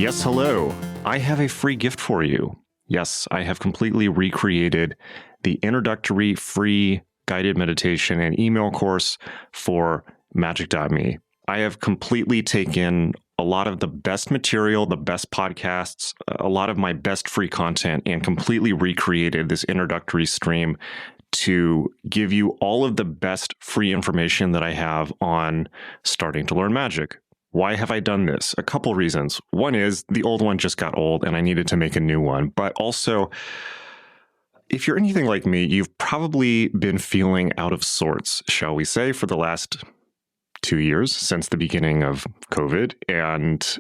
Yes, hello. I have a free gift for you. Yes, I have completely recreated the introductory free guided meditation and email course for magick.me. I have completely taken a lot of the best material, the best podcasts, a lot of my best free content, and completely recreated this introductory stream to give you all of the best free information that I have on starting to learn magic. Why have I done this? A couple reasons. One is the old one just got old and I needed to make a new one. But also, if you're anything like me, you've probably been feeling out of sorts, shall we say, for the last 2 years since the beginning of COVID. And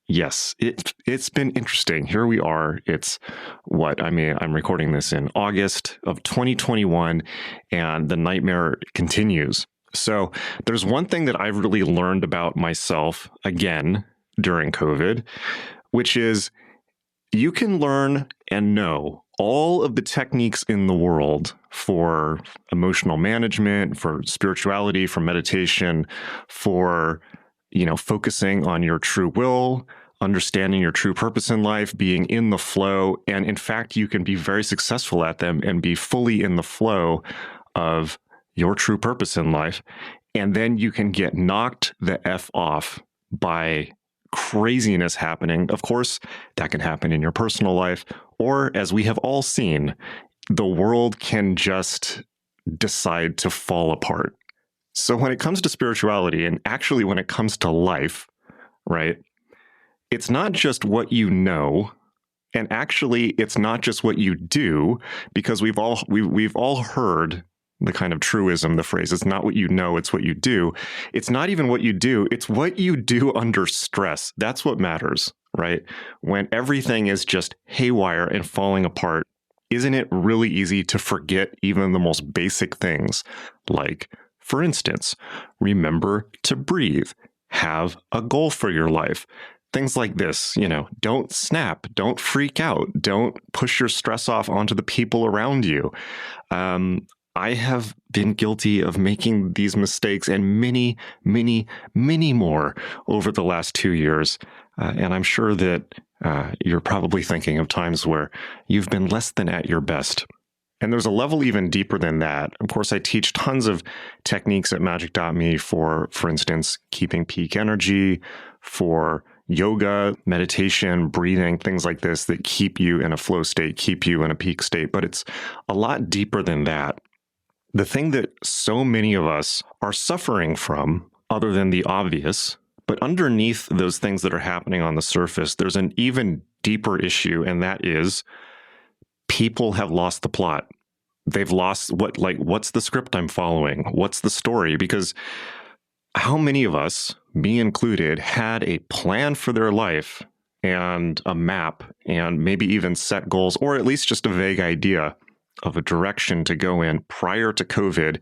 yes, it's been interesting. Here we are. I'm recording this in August of 2021, and the nightmare continues. So there's one thing that I've really learned about myself, again, during COVID, which is you can learn and know all of the techniques in the world for emotional management, for spirituality, for meditation, for, focusing on your true will, understanding your true purpose in life, being in the flow. And in fact, you can be very successful at them and be fully in the flow of your true purpose in life. And then you can get knocked the F off by craziness happening. Of course, that can happen in your personal life, or as we have all seen, the world can just decide to fall apart. So when it comes to spirituality, and actually when it comes to life, right, it's not just what you know, and actually it's not just what you do, because we've all heard the kind of truism, the phrase, it's not what you know, it's what you do. It's not even what you do, it's what you do under stress. That's what matters, right? When everything is just haywire and falling apart, isn't it really easy to forget even the most basic things? Like, for instance, remember to breathe, have a goal for your life. Things like this, don't snap, don't freak out, don't push your stress off onto the people around you. I have been guilty of making these mistakes and many, many, many more over the last 2 years. And I'm sure that you're probably thinking of times where you've been less than at your best. And there's a level even deeper than that. Of course, I teach tons of techniques at magick.me for instance, keeping peak energy, for yoga, meditation, breathing, things like this that keep you in a flow state, keep you in a peak state. But it's a lot deeper than that. The thing that so many of us are suffering from, other than the obvious, but underneath those things that are happening on the surface, there's an even deeper issue, and that is people have lost the plot. They've lost what's the script I'm following? What's the story? Because how many of us, me included, had a plan for their life and a map and maybe even set goals, or at least just a vague idea of a direction to go in prior to COVID.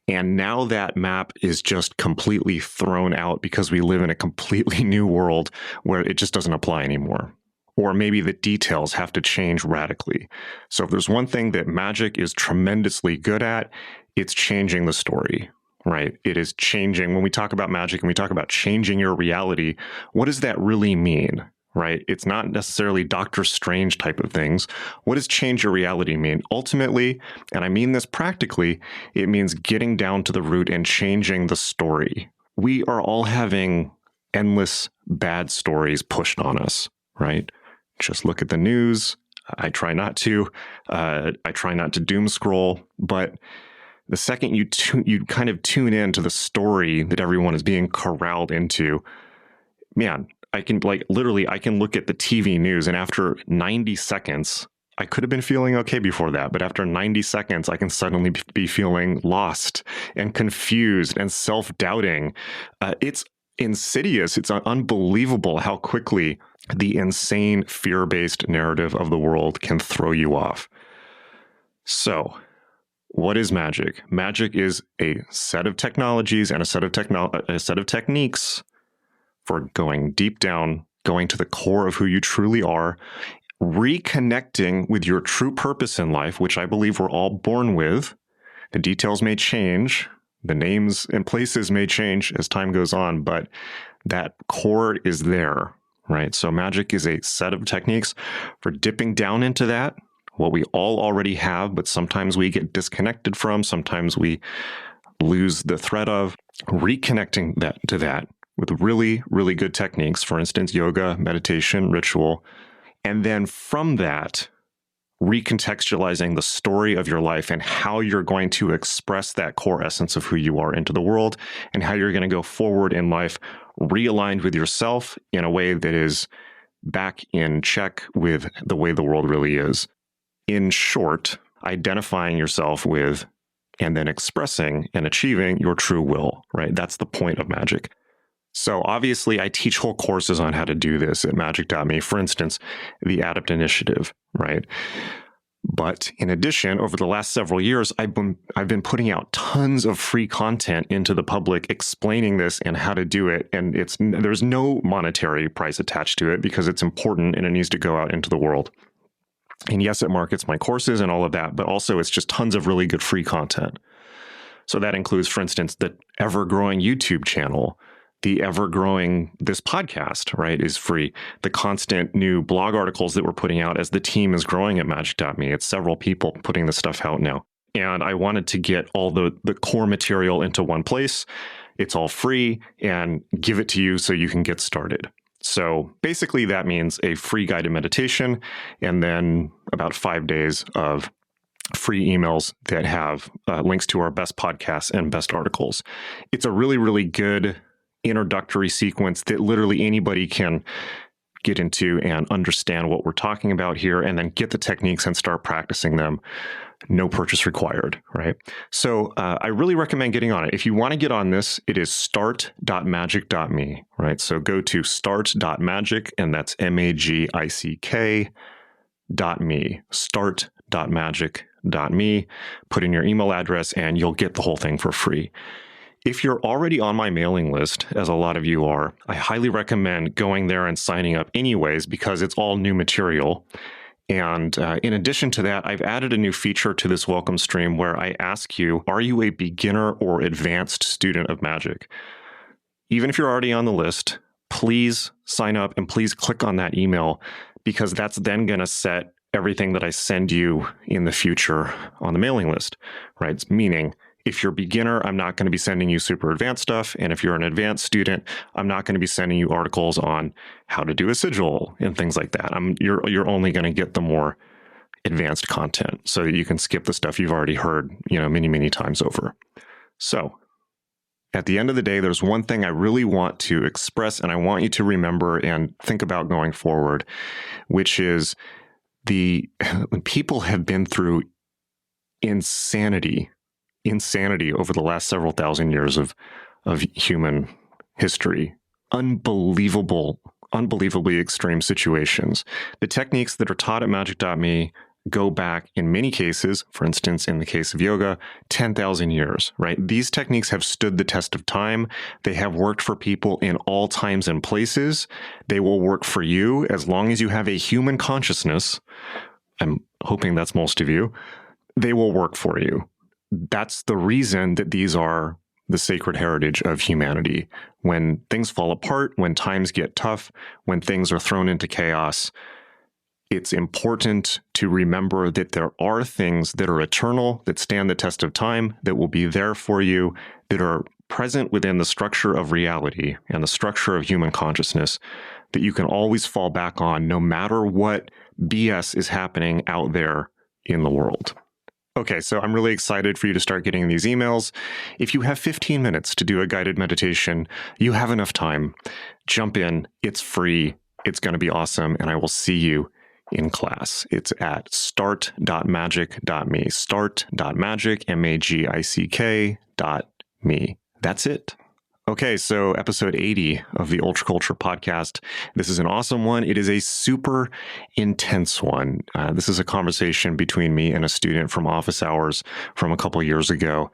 And now that map is just completely thrown out because we live in a completely new world where it just doesn't apply anymore. Or maybe the details have to change radically. So if there's one thing that magic is tremendously good at, it's changing the story, right? It is changing. When we talk about magic and we talk about changing your reality, what does that really mean? Right? It's not necessarily Doctor Strange type of things. What does change your reality mean? Ultimately, and I mean this practically, it means getting down to the root and changing the story. We are all having endless bad stories pushed on us, right? Just look at the news. I try not to doom scroll, but the second you kind of tune in to the story that everyone is being corralled into, man, I can look at the TV news, and after 90 seconds, I could have been feeling okay before that, but after 90 seconds, I can suddenly be feeling lost and confused and self-doubting. It's insidious. It's unbelievable how quickly the insane fear-based narrative of the world can throw you off. So, what is magic? Magic is a set of technologies and a set of techniques for going deep down, going to the core of who you truly are, reconnecting with your true purpose in life, which I believe we're all born with. The details may change, the names and places may change as time goes on, but that core is there. right? So magic is a set of techniques for dipping down into that, what we all already have, but sometimes we get disconnected from, sometimes we lose the thread of, reconnecting that to that with really, really good techniques, for instance, yoga, meditation, ritual. And then from that, recontextualizing the story of your life and how you're going to express that core essence of who you are into the world and how you're going to go forward in life, realigned with yourself in a way that is back in check with the way the world really is. In short, identifying yourself with and then expressing and achieving your true will, right? That's the point of magic. So obviously, I teach whole courses on how to do this at magick.me. For instance, the Adept Initiative, right? But in addition, over the last several years, I've been putting out tons of free content into the public explaining this and how to do it. And there's no monetary price attached to it because it's important and it needs to go out into the world. And yes, it markets my courses and all of that, but also it's just tons of really good free content. So that includes, for instance, the ever-growing YouTube channel, the ever-growing, this podcast, right, is free. The constant new blog articles that we're putting out as the team is growing at magick.me. It's several people putting this stuff out now. And I wanted to get all the core material into one place. It's all free and give it to you so you can get started. So basically that means a free guided meditation and then about 5 days of free emails that have links to our best podcasts and best articles. It's a really, really good introductory sequence that literally anybody can get into and understand what we're talking about here and then get the techniques and start practicing them. No purchase required, right? So I really recommend getting on it. If you want to get on this, it is start.magick.me, right? So go to start.magick, and that's magick.me, start.magick.me, put in your email address, and you'll get the whole thing for free. If you're already on my mailing list, as a lot of you are, I highly recommend going there and signing up anyways, because it's all new material. And in addition to that, I've added a new feature to this welcome stream where I ask you, are you a beginner or advanced student of magic? Even if you're already on the list, please sign up and please click on that email, because that's then going to set everything that I send you in the future on the mailing list, right? Meaning, if you're a beginner, I'm not going to be sending you super advanced stuff. And if you're an advanced student, I'm not going to be sending you articles on how to do a sigil and things like that. You're only going to get the more advanced content so that you can skip the stuff you've already heard, many, many times over. So at the end of the day, there's one thing I really want to express and I want you to remember and think about going forward, which is people have been through insanity over the last several thousand years of human history. Unbelievably extreme situations. The techniques that are taught at magick.me go back in many cases, for instance, in the case of yoga, 10,000 years, right? These techniques have stood the test of time. They have worked for people in all times and places. They will work for you as long as you have a human consciousness. I'm hoping that's most of you. They will work for you. That's the reason that these are the sacred heritage of humanity. When things fall apart, when times get tough, when things are thrown into chaos, it's important to remember that there are things that are eternal, that stand the test of time, that will be there for you, that are present within the structure of reality and the structure of human consciousness, that you can always fall back on no matter what BS is happening out there in the world. Okay, so I'm really excited for you to start getting these emails. If you have 15 minutes to do a guided meditation, you have enough time. Jump in. It's free. It's going to be awesome. And I will see you in class. It's at start.magick.me. Start.magick, magick.me. That's it. Okay, so episode 80 of the Ultra Culture podcast. This is an awesome one. It is a super intense one. This is a conversation between me and a student from office hours from a couple years ago,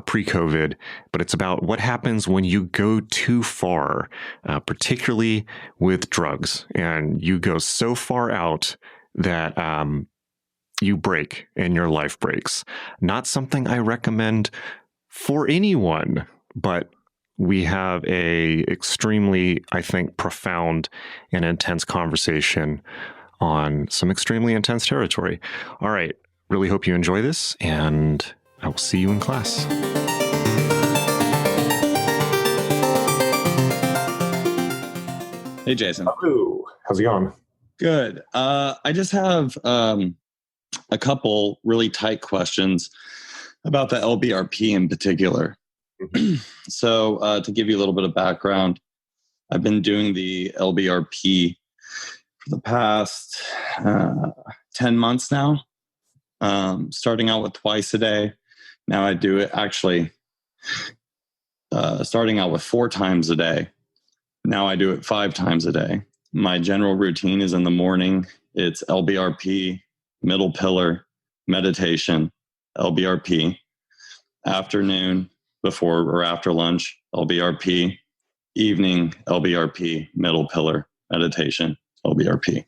pre-COVID. But it's about what happens when you go too far, particularly with drugs, and you go so far out that you break and your life breaks. Not something I recommend for anyone, but we have a extremely, I think, profound and intense conversation on some extremely intense territory. All right. Really hope you enjoy this, and I will see you in class. Hey, Jason. Hello. How's it going? Good. I just have a couple really tight questions about the LBRP in particular. So to give you a little bit of background, I've been doing the LBRP for the past 10 months now, starting out with twice a day. Now I do it actually starting out with 4 times a day. Now I do it 5 times a day. My general routine is in the morning. It's LBRP, middle pillar, meditation, LBRP. Afternoon, before or after lunch, LBRP. Evening, LBRP, middle pillar, meditation, LBRP.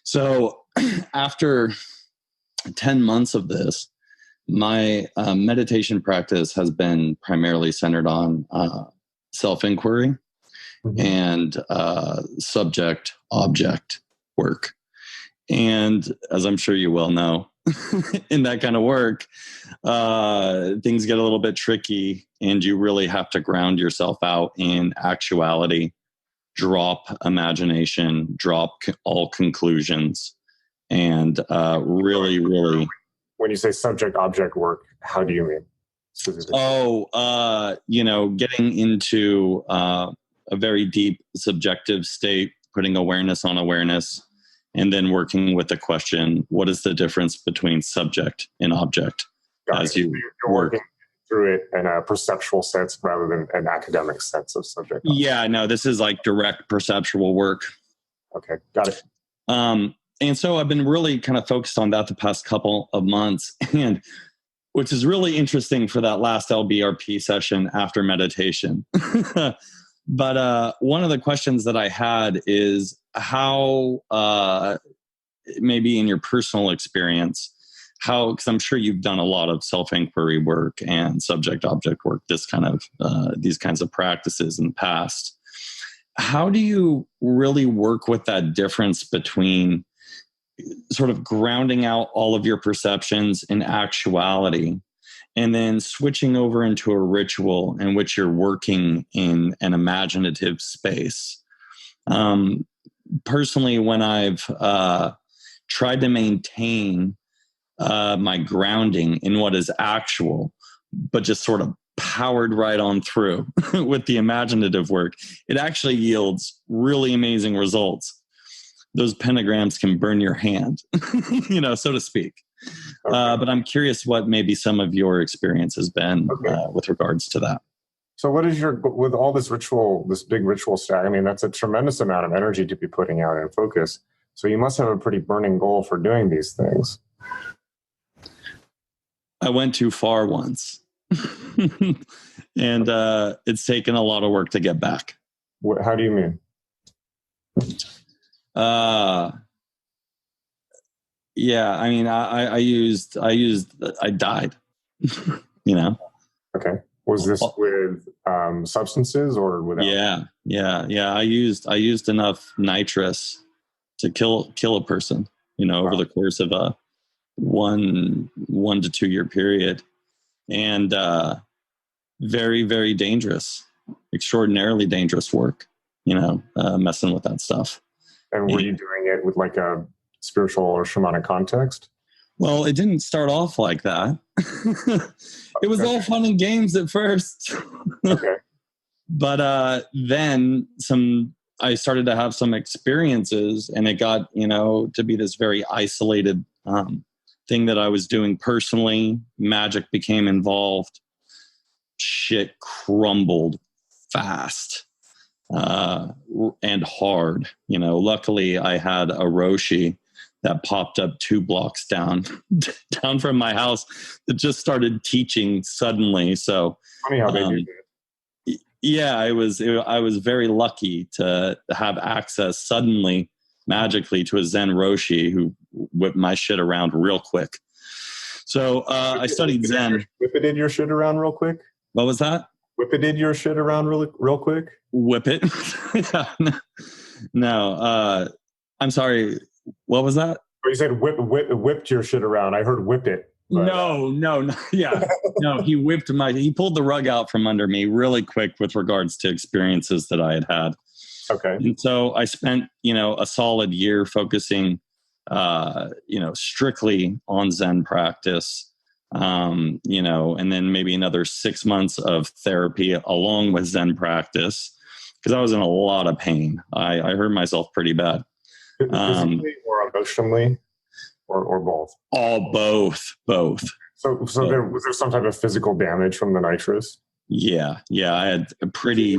So after 10 months of this, my meditation practice has been primarily centered on self-inquiry and subject-object work. And as I'm sure you well know, in that kind of work, things get a little bit tricky, and you really have to ground yourself out in actuality, drop imagination, drop all conclusions, and really. When you say subject-object work, how do you mean? Getting into a very deep subjective state, putting awareness on awareness, and then working with the question, what is the difference between subject and object? As you're working through it in a perceptual sense rather than an academic sense of subject. Yeah, no, this is like direct perceptual work. Okay, got it. And so I've been really kind of focused on that the past couple of months, and which is really interesting for that last LBRP session after meditation. But one of the questions that I had is how, maybe in your personal experience, because I'm sure you've done a lot of self-inquiry work and subject-object work, these kinds of practices in the past. How do you really work with that difference between sort of grounding out all of your perceptions in actuality and then switching over into a ritual in which you're working in an imaginative space? Personally, when I've tried to maintain my grounding in what is actual, but just sort of powered right on through with the imaginative work, it actually yields really amazing results. Those pentagrams can burn your hand, so to speak. Okay. But I'm curious what maybe some of your experience has been with regards to that. So what is with all this ritual, this big ritual stack? I mean, that's a tremendous amount of energy to be putting out and focus. So you must have a pretty burning goal for doing these things. I went too far once. And it's taken a lot of work to get back. How do you mean? Yeah, I mean, I died, Okay. Was this with substances or without? Yeah. I used enough nitrous to kill a person, over the course of a 1 to 2 year period. And very, very dangerous, extraordinarily dangerous work, messing with that stuff. And were you doing it with like a spiritual or shamanic context? Well, it didn't start off like that. It was all fun and games at first. Okay. But then I started to have some experiences, and it got, to be this very isolated thing that I was doing personally. Magic became involved. Shit crumbled fast and hard. Luckily I had a Roshi that popped up 2 blocks down from my house that just started teaching suddenly. So funny how they do that. Yeah, I was very lucky to have access suddenly, magically, to a Zen Roshi who whipped my shit around real quick. So I studied Zen. Whipped your shit around real quick? What was that? Whippet your shit around real quick? Whip it. No, I'm sorry. What was that? Or you said whipped your shit around. I heard whip it. But, No. Yeah. No, he pulled the rug out from under me really quick with regards to experiences that I had had. Okay. And so I spent, a solid year focusing, strictly on Zen practice, and then maybe another 6 months of therapy along with Zen practice, because I was in a lot of pain. I hurt myself pretty bad. Physically or emotionally or both? All both. So was there some type of physical damage from the nitrous? Yeah. I had a pretty,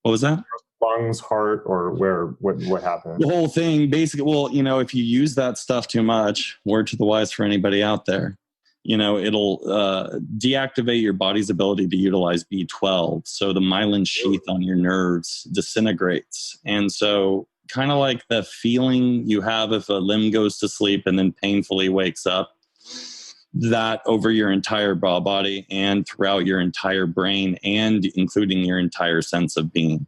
what was that? Lungs, heart, or what happened? The whole thing, basically. Well, if you use that stuff too much, word to the wise for anybody out there, it'll deactivate your body's ability to utilize B12. So the myelin sheath on your nerves disintegrates. And so kind of like the feeling you have if a limb goes to sleep and then painfully wakes up, that over your entire body and throughout your entire brain and including your entire sense of being.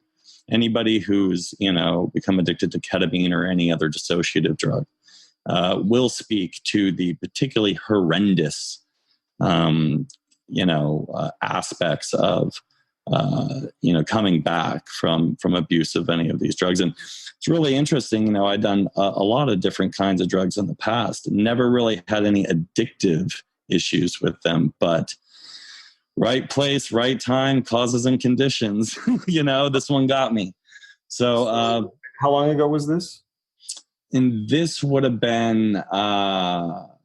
Anybody who's, become addicted to ketamine or any other dissociative drug will speak to the particularly horrendous, aspects of, coming back from abuse of any of these drugs. And it's really interesting. I'd done a lot of different kinds of drugs in the past, never really had any addictive issues with them, but right place, right time, causes and conditions. This one got me. So how long ago was this? And this would have been well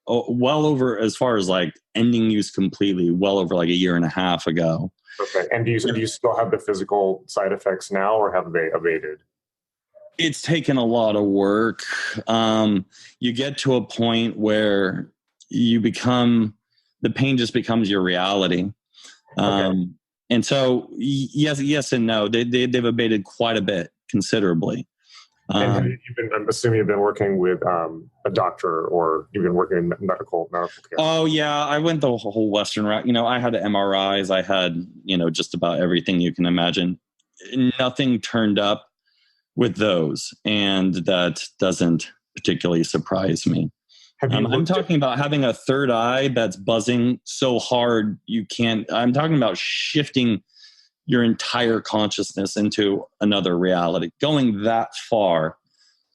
over, as far as like ending use completely, well over like a year and a half ago. Okay. And do you still have the physical side effects now, or have they abated? It's taken a lot of work. You get to a point where the pain just becomes your reality. Okay. And so yes and no, they've abated quite a bit, considerably. And I'm assuming you've been working with a doctor, or you've been working in medical care. Oh yeah, I went the whole Western route. I had MRIs, I had just about everything you can imagine. Nothing turned up with those, and that doesn't particularly surprise me. I'm talking about having a third eye that's buzzing so hard you can't. I'm talking about shifting your entire consciousness into another reality, going that far,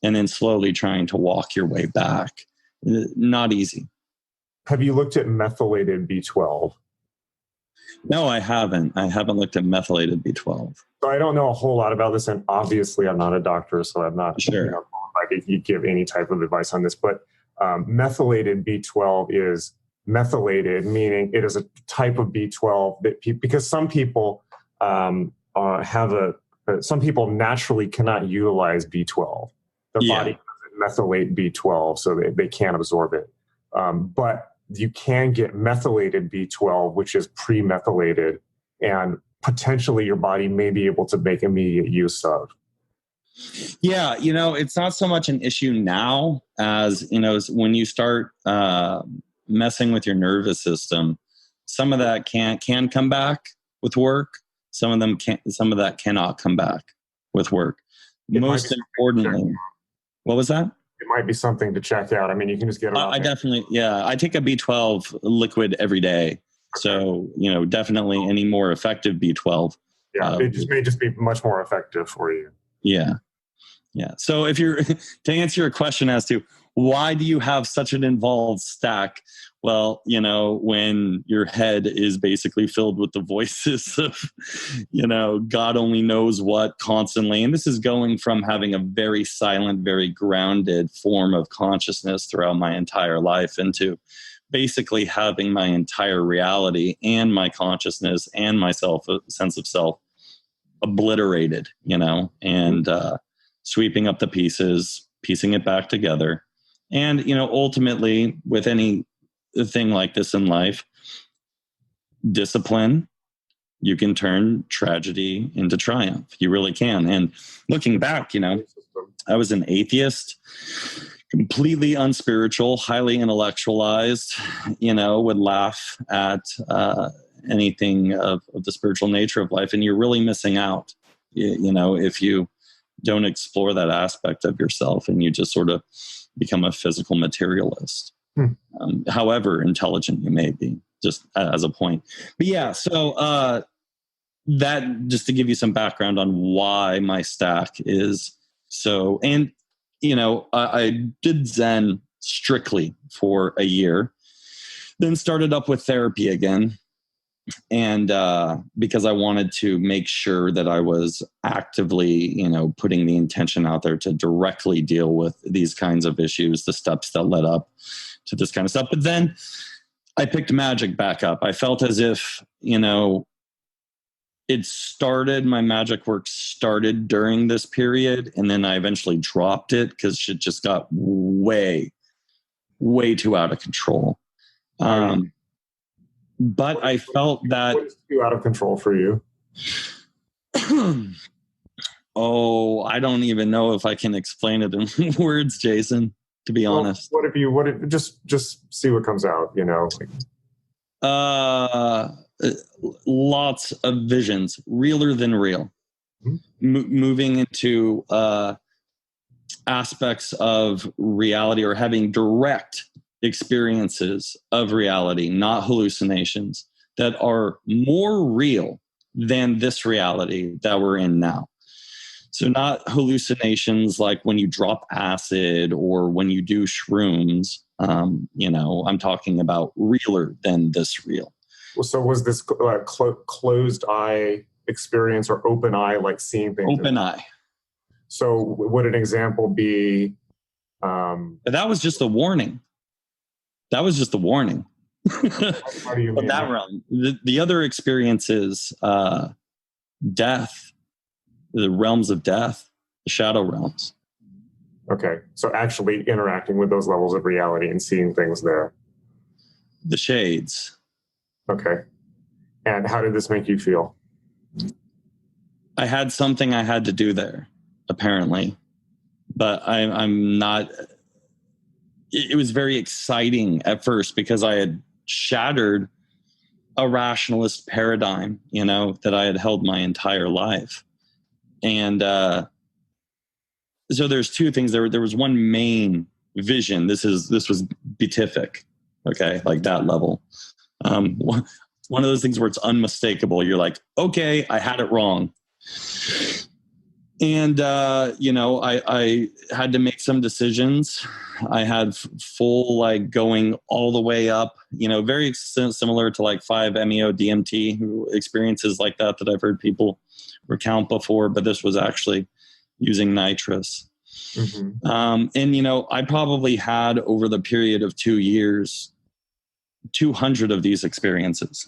and then slowly trying to walk your way back. Not easy. Have you looked at methylated B12? No, I haven't. I haven't looked at methylated B12. So I don't know a whole lot about this, and obviously I'm not a doctor, so I'm not sure if you give any type of advice on this. But methylated B12 is methylated, meaning it is a type of B12 that because some people some people naturally cannot utilize B12. Their body doesn't methylate B12, so they can't absorb it. But you can get methylated B12, which is pre-methylated, and potentially your body may be able to make immediate use of. Yeah, it's not so much an issue now as, when you start messing with your nervous system, some of that can come back with work. Some of that cannot come back with work. Most importantly, what was that? It might be something to check out. I mean, you can just get it. I definitely, I take a B12 liquid every day. So, definitely any more effective B12. Yeah, it may just be much more effective for you. Yeah. So to answer your question as to why do you have such an involved stack? Well, when your head is basically filled with the voices of, God only knows what constantly. And this is going from having a very silent, very grounded form of consciousness throughout my entire life into basically having my entire reality and my consciousness and my sense of self obliterated, and sweeping up the pieces, piecing it back together. And, ultimately with any thing like this in life, discipline, you can turn tragedy into triumph. You really can. And looking back, I was an atheist, completely unspiritual, highly intellectualized, would laugh at anything of the spiritual nature of life. And you're really missing out, if you don't explore that aspect of yourself and you just sort of become a physical materialist, however intelligent you may be, just as a point. But yeah, so that, just to give you some background on why my stack is so, and, I did Zen strictly for a year, then started up with therapy again. And because I wanted to make sure that I was actively, putting the intention out there to directly deal with these kinds of issues, the steps that led up to this kind of stuff. But then I picked magic back up. I felt as if, my magic work started during this period. And then I eventually dropped it because shit just got way, way too out of control. But I felt that... What is too out of control for you? Oh, I don't even know if I can explain it in words, Jason, to be honest. Just see what comes out, Lots of visions, realer than real. Moving into aspects of reality, or having direct experiences of reality, not hallucinations, that are more real than this reality that we're in now. So not hallucinations like when you drop acid or when you do shrooms. I'm talking about realer than this real. So was this closed eye experience or open eye, like seeing things? Open eye. So would an example be? That was just a warning. How do you mean that realm? The other experience is death, the realms of death, the shadow realms. Okay, so actually interacting with those levels of reality and seeing things there. The shades. Okay. And how did this make you feel? I had something I had to do there, apparently. But I'm not... It was very exciting at first because I had shattered a rationalist paradigm, that I had held my entire life. And so there's two things. There was one main vision. This was beatific, okay, like that level. One of those things where it's unmistakable. You're like, okay, I had it wrong. And, I had to make some decisions. I had full, going all the way up, very similar to 5-MeO DMT experiences like that I've heard people recount before, but this was actually using nitrous. Mm-hmm. And, I probably had over the period of 2 years, 200 of these experiences,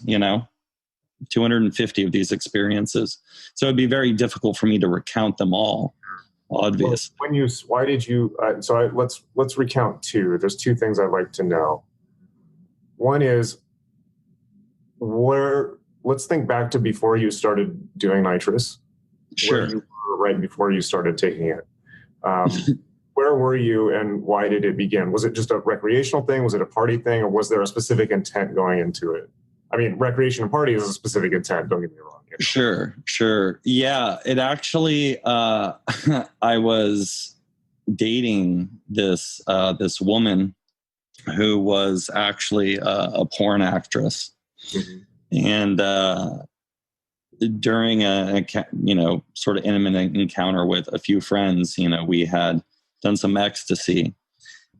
250 of these experiences. So it'd be very difficult for me to recount them all, obviously. Well, let's recount two. There's two things I'd like to know. One is let's think back to before you started doing nitrous. Sure. Where you were right before you started taking it. Where were you and why did it begin? Was it just a recreational thing? Was it a party thing? Or was there a specific intent going into it? I mean, recreation and party is a specific intent. Don't get me wrong. Sure. Yeah, it actually, I was dating this woman who was actually a porn actress. Mm-hmm. And during a sort of intimate encounter with a few friends, we had done some ecstasy,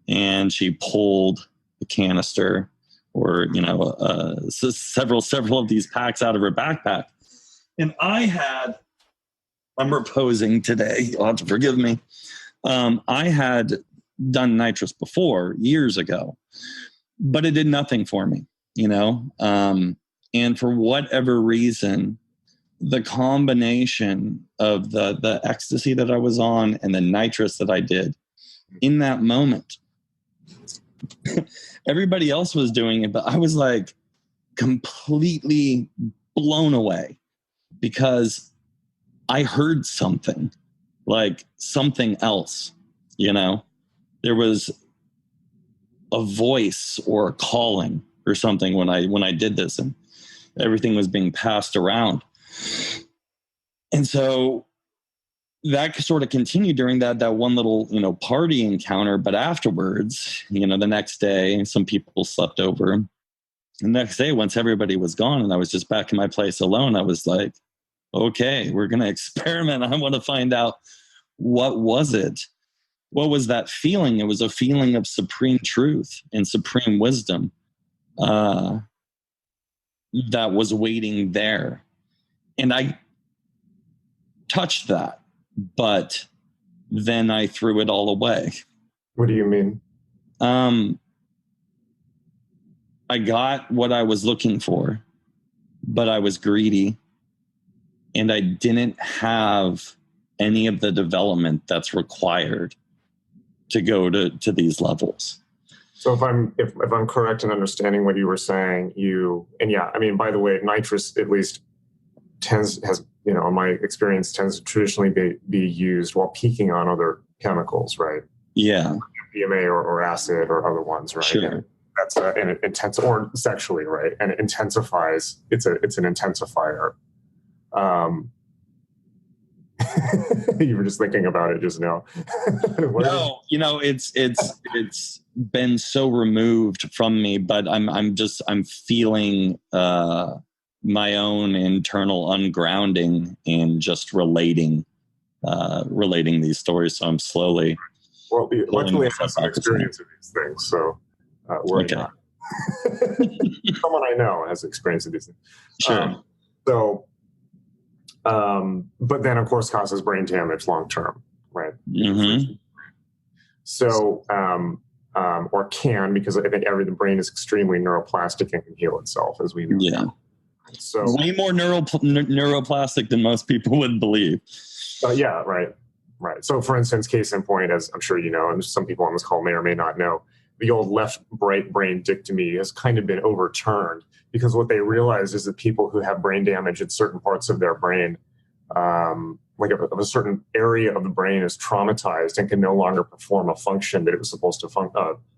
and she pulled a canister or, several of these packs out of her backpack. And I'm reposing today. You'll have to forgive me. I had done nitrous before years ago, but it did nothing for me, and for whatever reason, the combination of the ecstasy that I was on and the nitrous that I did in that moment, everybody else was doing it, but I was completely blown away because I heard something else, there was a voice or a calling or something when I did this. And everything was being passed around. And so that sort of continued during that one little, party encounter. But afterwards, the next day, some people slept over. The next day, once everybody was gone and I was just back in my place alone, I was like, okay, we're going to experiment. I want to find out, what was it? What was that feeling? It was a feeling of supreme truth and supreme wisdom that was waiting there. And I touched that, but then I threw it all away. What do you mean? I got what I was looking for, but I was greedy and I didn't have any of the development that's required to go to these levels. So if I'm correct in understanding what you were saying, by the way, nitrous at least has in my experience tends to traditionally be used while peaking on other chemicals, right? Yeah. BMA or acid or other ones, right? Sure. And that's and it intensifies, or sexually, right? And it intensifies. It's an intensifier. You were just thinking about it just now. No, it's been so removed from me, but I'm feeling my own internal ungrounding and just relating these stories. So I'm slowly. Well, luckily I have some experience of these things, so worry not. Someone I know has experience of these things. Sure. But then, of course, causes brain damage long term, right? Mm-hmm. So, or can, because I think the brain is extremely neuroplastic and can heal itself, as we know. Yeah. So way more neuroplastic than most people would believe. Yeah, right. So, for instance, case in point, as I'm sure you know, and some people on this call may or may not know, the old left-right brain dichotomy has kind of been overturned, because what they realize is that people who have brain damage in certain parts of their brain, like of a certain area of the brain, is traumatized and can no longer perform a function that it was supposed to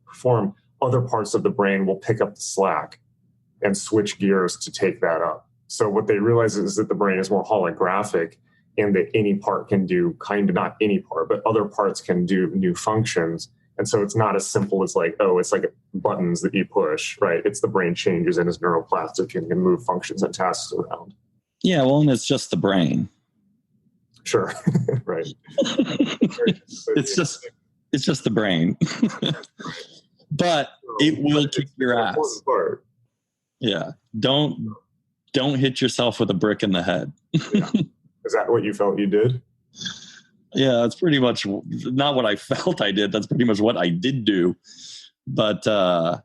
perform. Other parts of the brain will pick up the slack and switch gears to take that up. So what they realize is that the brain is more holographic, and that any part can do not any part, but other parts can do new functions. And so it's not as simple as it's like buttons that you push, right? It's the brain changes and is neuroplastic and can move functions and tasks around. Yeah, well, and it's just the brain. Sure, right. It's just the brain. But it will kick your ass. Part. Yeah. Don't hit yourself with a brick in the head. Yeah. Is that what you felt you did? Yeah, that's pretty much not what I felt I did. That's pretty much what I did do. But so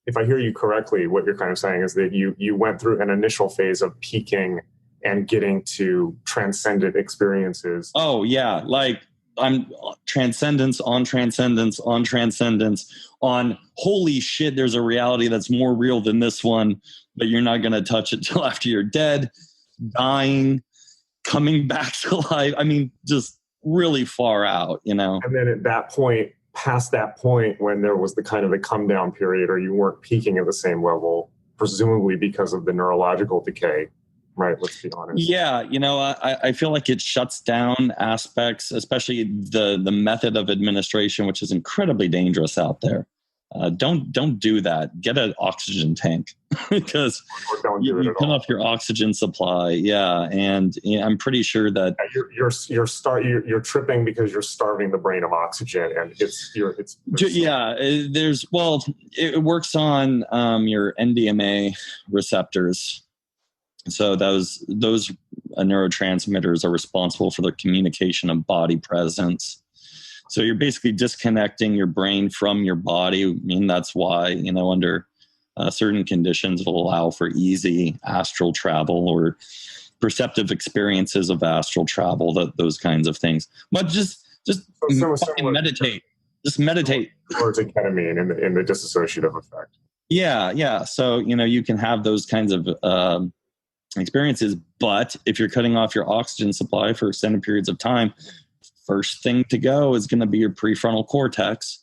if I hear you correctly, what you're kind of saying is that you went through an initial phase of peaking and getting to transcendent experiences. Oh yeah, like I'm transcendence on transcendence on transcendence on holy shit, there's a reality that's more real than this one, but you're not going to touch it till after you're dead, dying, coming back to life. I mean, just really far out, And then at that point, past that point, when there was the kind of the come down period, or you weren't peaking at the same level, presumably because of the neurological decay, right? Let's be honest. Yeah. I feel like it shuts down aspects, especially the method of administration, which is incredibly dangerous out there. Don't do that. Get an oxygen tank because you cut off your oxygen supply. Yeah, and I'm pretty sure that you're tripping because you're starving the brain of oxygen, and it works on your NMDA receptors. So those neurotransmitters are responsible for the communication of body presence. So you're basically disconnecting your brain from your body. I mean, that's why, under certain conditions, it'll allow for easy astral travel or perceptive experiences of astral travel, those kinds of things. But just meditate. Just meditate. Or to ketamine in the dissociative effect. Yeah. So, you can have those kinds of experiences, but if you're cutting off your oxygen supply for extended periods of time, first thing to go is going to be your prefrontal cortex,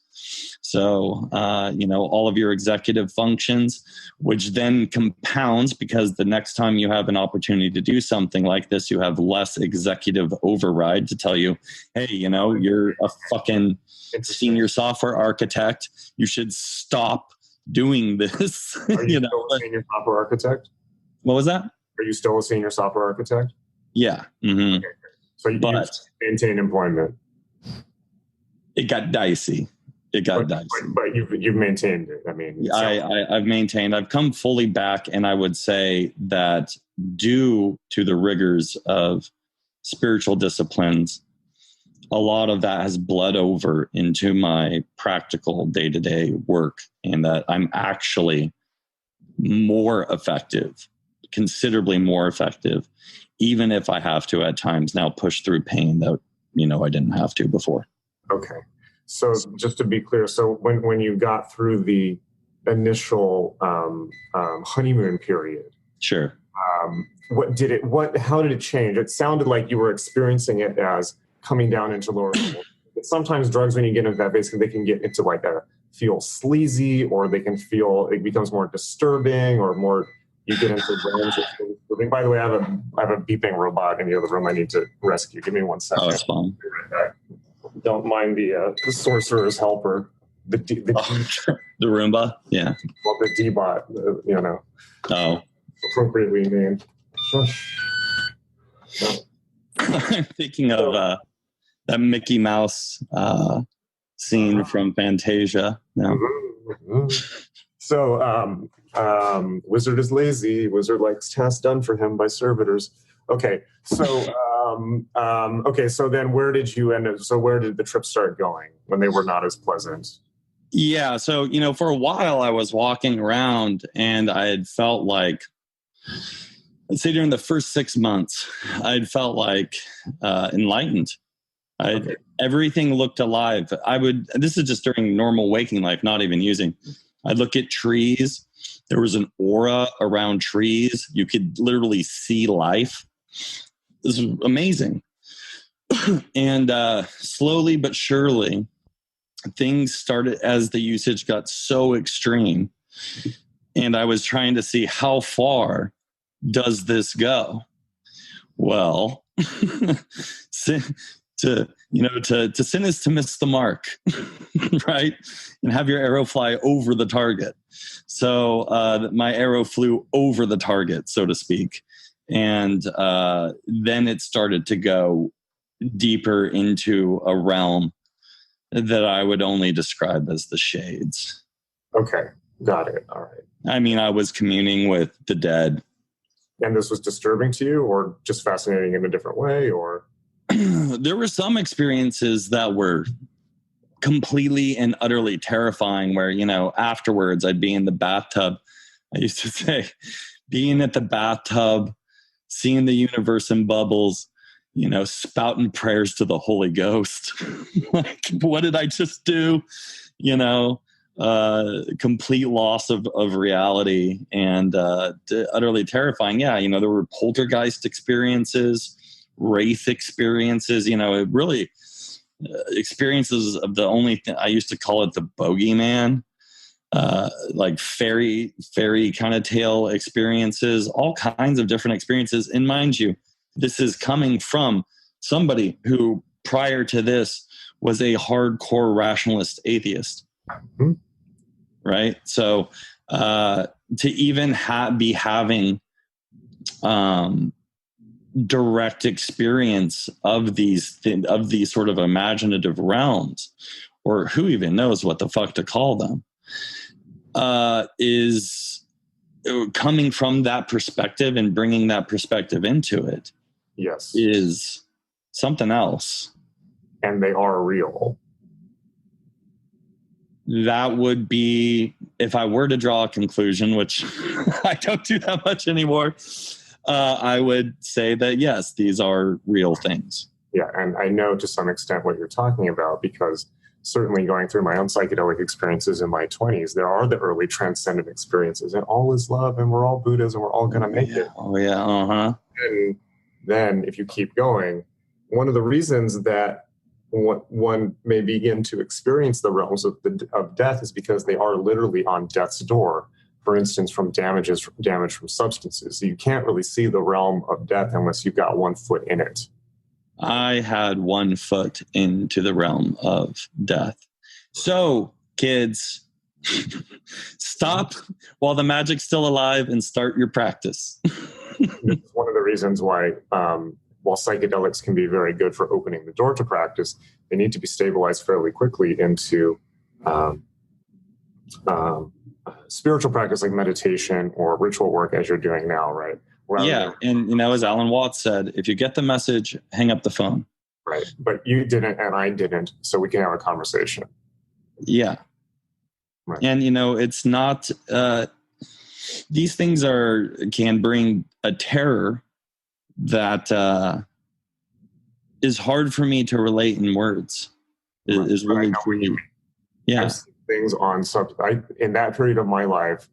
So, all of your executive functions, which then compounds because the next time you have an opportunity to do something like this, you have less executive override to tell you, hey, you're a fucking senior software architect. You should stop doing this. Are you still a senior software architect? What was that? Are you still a senior software architect? Yeah. Mm-hmm. Okay. So you maintain employment. It got dicey. But you've maintained it. I mean, I've maintained. I've come fully back, and I would say that due to the rigors of spiritual disciplines, a lot of that has bled over into my practical day-to-day work, and that I'm actually more effective, considerably more effective, even if I have to at times now push through pain that I didn't have to before. Okay. So just to be clear, so when you got through the initial honeymoon period, sure. How did it change? It sounded like you were experiencing it as coming down into lower levels. Sometimes drugs, when you get into that, basically they can get into feel sleazy, or they can feel it becomes more disturbing, or more you get into realms of things. By the way, I have a beeping robot in the other room I need to rescue. Give me 1 second. Oh, it's fine. Don't mind the sorcerer's helper, the Roomba, yeah. Well, the D-bot, Oh, appropriately named. Shush. No. I'm thinking of that Mickey Mouse scene from Fantasia. No. So, wizard is lazy. Wizard likes tasks done for him by servitors. Okay, so so then where did you end up? So where did the trip start going when they were not as pleasant? Yeah, so for a while I was walking around, and I had felt like, let's say during the first 6 months, I'd felt like enlightened. Everything looked alive. This is just during normal waking life, not even using. I'd look at trees. There was an aura around trees. You could literally see life. This was amazing. And slowly but surely, things started as the usage got so extreme. And I was trying to see how far does this go? Well, to sin is to miss the mark, right? And have your arrow fly over the target. So my arrow flew over the target, so to speak. And then it started to go deeper into a realm that I would only describe as the shades. Okay, got it. All right. I mean, I was communing with the dead. And this was disturbing to you, or just fascinating in a different way, or? There were some experiences that were completely and utterly terrifying where, afterwards I'd be in the bathtub. I used to say, being at the bathtub, seeing the universe in bubbles, spouting prayers to the Holy Ghost. Like, what did I just do? Complete loss of reality, and utterly terrifying. Yeah, there were poltergeist experiences, wraith experiences, it really experiences of the only thing I used to call it the bogeyman, like fairy kind of tale experiences, all kinds of different experiences. And mind you, this is coming from somebody who prior to this was a hardcore rationalist atheist. Mm-hmm. Right. So to even be having direct experience of these sort of imaginative realms, or who even knows what the fuck to call them, is coming from that perspective and bringing that perspective into it. Yes, is something else. And they are real. That would be, if I were to draw a conclusion, which I don't do that much anymore, I would say that, yes, these are real things. Yeah, and I know to some extent what you're talking about, because certainly going through my own psychedelic experiences in my 20s, there are the early transcendent experiences, and all is love, and we're all Buddhas, and we're all going to make it. Oh, yeah, uh-huh. And then if you keep going, one of the reasons that one may begin to experience the realms of death is because they are literally on death's door. For instance, from damage from substances. So you can't really see the realm of death unless you've got 1 foot in it. I had 1 foot into the realm of death. So, kids, stop while the magic's still alive and start your practice. It's one of the reasons why, while psychedelics can be very good for opening the door to practice, they need to be stabilized fairly quickly into spiritual practice like meditation or ritual work as you're doing now, right? And as Alan Watts said, if you get the message, hang up the phone. Right, but you didn't and I didn't, so we can have a conversation. Yeah. Right. And, it's not, these things can bring a terror that is hard for me to relate in words. Is really true. Yeah. Things on something. In that period of my life,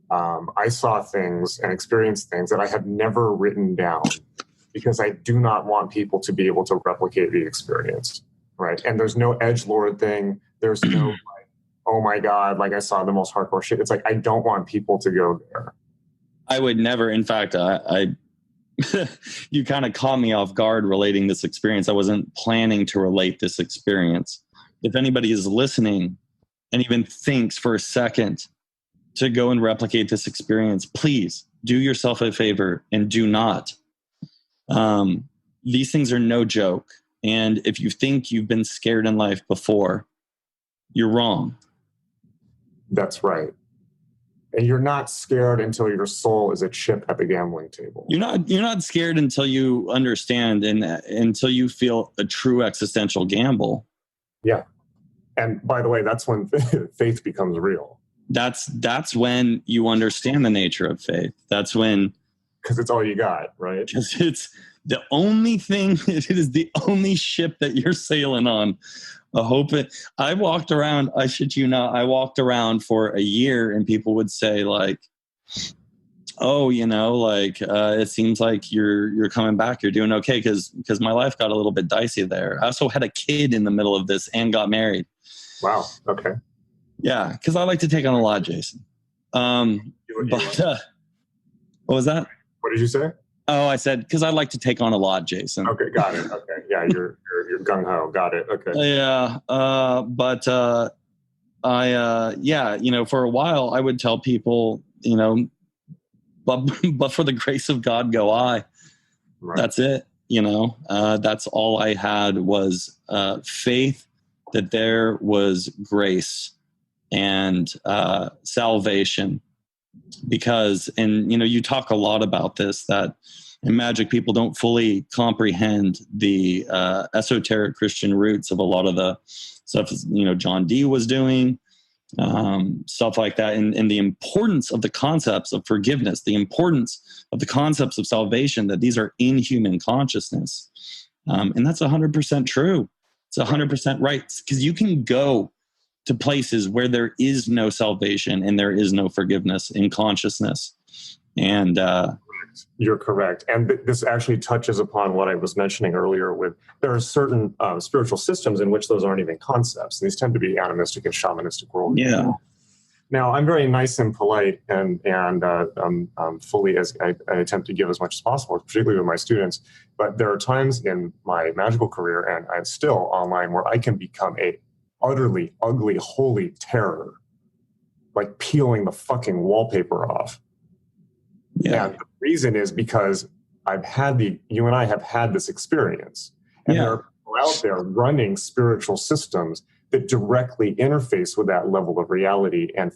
I saw things and experienced things that I have never written down because I do not want people to be able to replicate the experience, right? And there's no edgelord thing. There's no like, oh my God, like I saw the most hardcore shit. It's like I don't want people to go there. I would never. In fact, I you kind of caught me off guard relating this experience. I wasn't planning to relate this experience. If anybody is listening and even thinks for a second to go and replicate this experience, please do yourself a favor and do not. These things are no joke. And if you think you've been scared in life before, you're wrong. That's right. And you're not scared until your soul is a chip at the gambling table. You're not scared until you understand and until you feel a true existential gamble. Yeah. And by the way, that's when faith becomes real. That's when you understand the nature of faith. That's when, because it's all you got, right? Because it's the only thing. It is the only ship that you're sailing on. I walked around. I shit you not. I walked around for a year, and people would say like, "Oh, it seems like you're coming back. You're doing okay." Because my life got a little bit dicey there. I also had a kid in the middle of this and got married. Wow. Okay. Yeah, because I like to take on a lot, Jason. What was that? What did you say? Oh, I said because I like to take on a lot, Jason. Okay, got it. Okay, yeah, you're gung ho. Got it. Okay. Yeah, for a while I would tell people, but for the grace of God go I. Right. That's it. That's all I had was faith that there was grace and salvation. Because, you talk a lot about this, that in magic, people don't fully comprehend the esoteric Christian roots of a lot of the stuff, John Dee was doing, stuff like that, and the importance of the concepts of forgiveness, the importance of the concepts of salvation, that these are in human consciousness. And that's 100% true. It's 100% right. Because you can go to places where there is no salvation and there is no forgiveness in consciousness. And you're correct. And this actually touches upon what I was mentioning earlier with there are certain spiritual systems in which those aren't even concepts. These tend to be animistic and shamanistic worldview. Yeah. Now, I'm very nice and polite and fully as I attempt to give as much as possible, particularly with my students. But there are times in my magical career, and I'm still online, where I can become a utterly ugly, holy terror, like peeling the fucking wallpaper off. Yeah. And the reason is because you and I have had this experience. And there are people out there running spiritual systems that directly interface with that level of reality and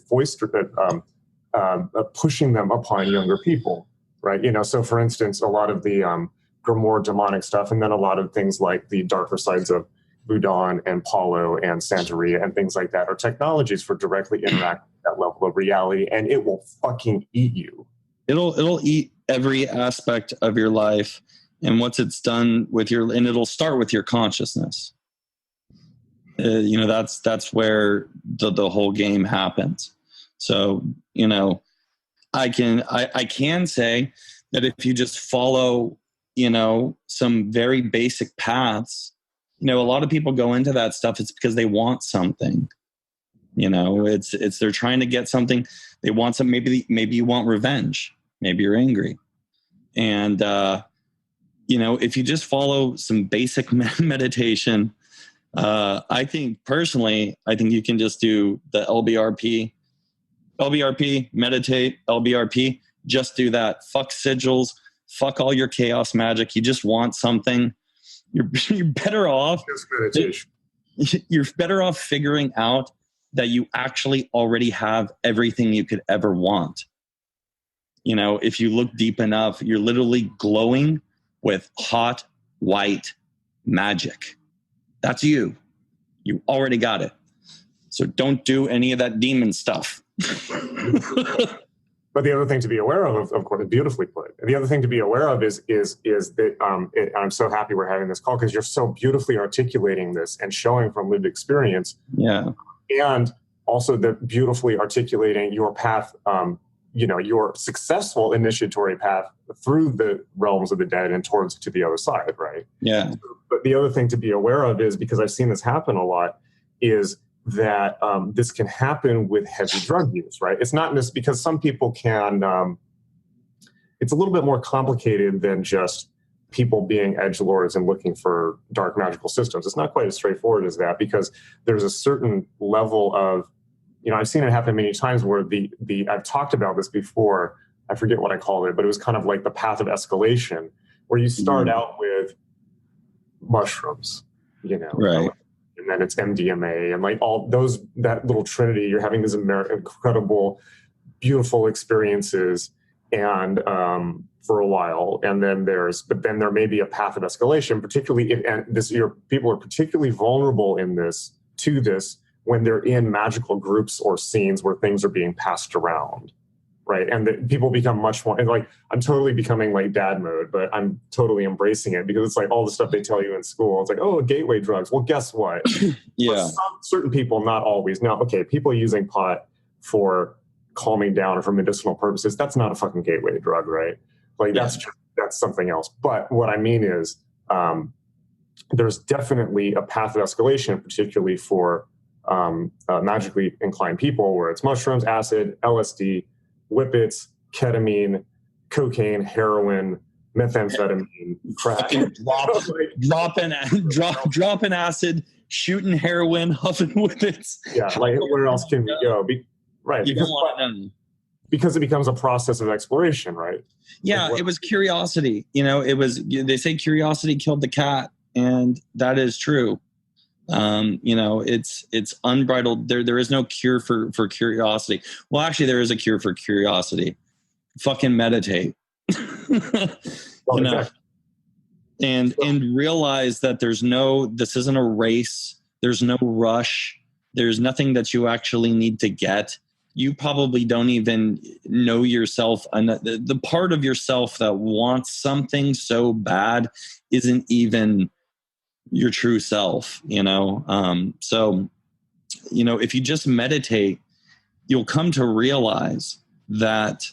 pushing them upon younger people, right? So for instance, a lot of the Grimoire demonic stuff, and then a lot of things like the darker sides of Boudon and Paulo and Santeria and things like that are technologies for directly interacting with that level of reality, and it will fucking eat you. It'll eat every aspect of your life, and once it's done with and it'll start with your consciousness. That's where the whole game happens. So I can say that if you just follow some very basic paths a lot of people go into that stuff. It's because they want something. It's they're trying to get something. They want some. Maybe you want revenge. Maybe you're angry, and if you just follow some basic meditation, I think you can just do the LBRP, meditate, LBRP. Just do that. Fuck sigils. Fuck all your chaos magic. You just want something. You're better off. Just meditation. You're better off figuring out that you actually already have everything you could ever want. If you look deep enough, you're literally glowing with hot white magic. That's you. You already got it. So don't do any of that demon stuff. But the other thing to be aware of course, beautifully put. The other thing to be aware of is that I'm so happy we're having this call because you're so beautifully articulating this and showing from lived experience. Yeah. And also beautifully articulating your path, your successful initiatory path through the realms of the dead and to the other side, right? Yeah. But the other thing to be aware of is, because I've seen this happen a lot, is that this can happen with heavy drug use, right? It's not just because some people can, it's a little bit more complicated than just people being edgelords and looking for dark magical systems. It's not quite as straightforward as that, because there's a certain level of, I've seen it happen many times where I've talked about this before, I forget what I called it, but it was kind of like the path of escalation, where you start out with mushrooms, right. And then it's MDMA and like all those, that little trinity. You're having these incredible, beautiful experiences, and for a while, and then there may be a path of escalation. Particularly, people are particularly vulnerable to this when they're in magical groups or scenes where things are being passed around. Right. And people become much more, and like, I'm totally becoming like dad mode, but I'm totally embracing it because it's like all the stuff they tell you in school. It's like, oh, gateway drugs. Well, guess what? Yeah. Certain people, not always. Now, okay, people using pot for calming down or for medicinal purposes, that's not a fucking gateway drug, right? Like that's something else. But what I mean is there's definitely a path of escalation, particularly for magically inclined people, where it's mushrooms, acid, LSD, whippets, ketamine, cocaine, heroin, methamphetamine, crack. dropping acid, shooting heroin, huffing whippets. Yeah, like where else can we go? Right. Because it becomes a process of exploration, right? Yeah, it was curiosity. They say curiosity killed the cat, and that is true. It's unbridled. There is no cure for curiosity. Well, actually, there is a cure for curiosity. Fucking meditate. And realize that this isn't a race. There's no rush. There's nothing that you actually need to get. You probably don't even know yourself. The part of yourself that wants something so bad isn't even your true self, So, if you just meditate, you'll come to realize that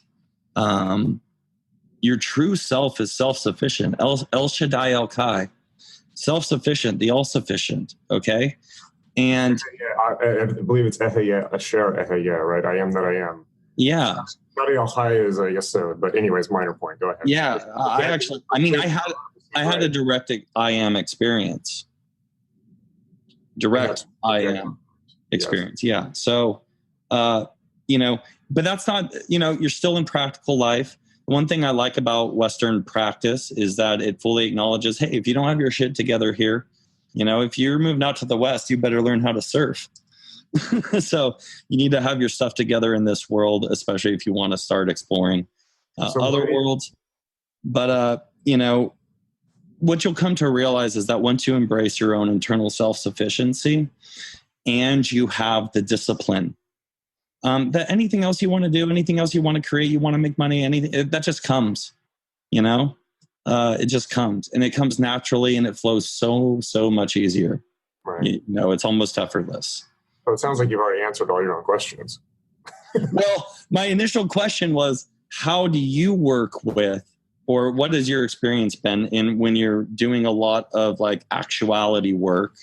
your true self is self-sufficient. El Shaddai El Kai, self-sufficient, the all-sufficient. Okay. And I believe it's Ehaya, Asher Ehaya, right? I am that I am. Yeah. Shaddai El Kai is a yesod, but anyways, minor point. Go ahead. Yeah. I had a direct I am experience. I am experience. Yes. Yeah. So, but that's not, you're still in practical life. One thing I like about Western practice is that it fully acknowledges, hey, if you don't have your shit together here, if you're moving out to the West, you better learn how to surf. So you need to have your stuff together in this world, especially if you want to start exploring other worlds. But, what you'll come to realize is that once you embrace your own internal self-sufficiency and you have the discipline, that anything else you want to do, anything else you want to create, you want to make money, anything that just comes, it just comes, and it comes naturally, and it flows so much easier. Right. It's almost effortless. So it sounds like you've already answered all your own questions. Well, my initial question was, how do you work with Or what has your experience been in when you're doing a lot of like actuality work,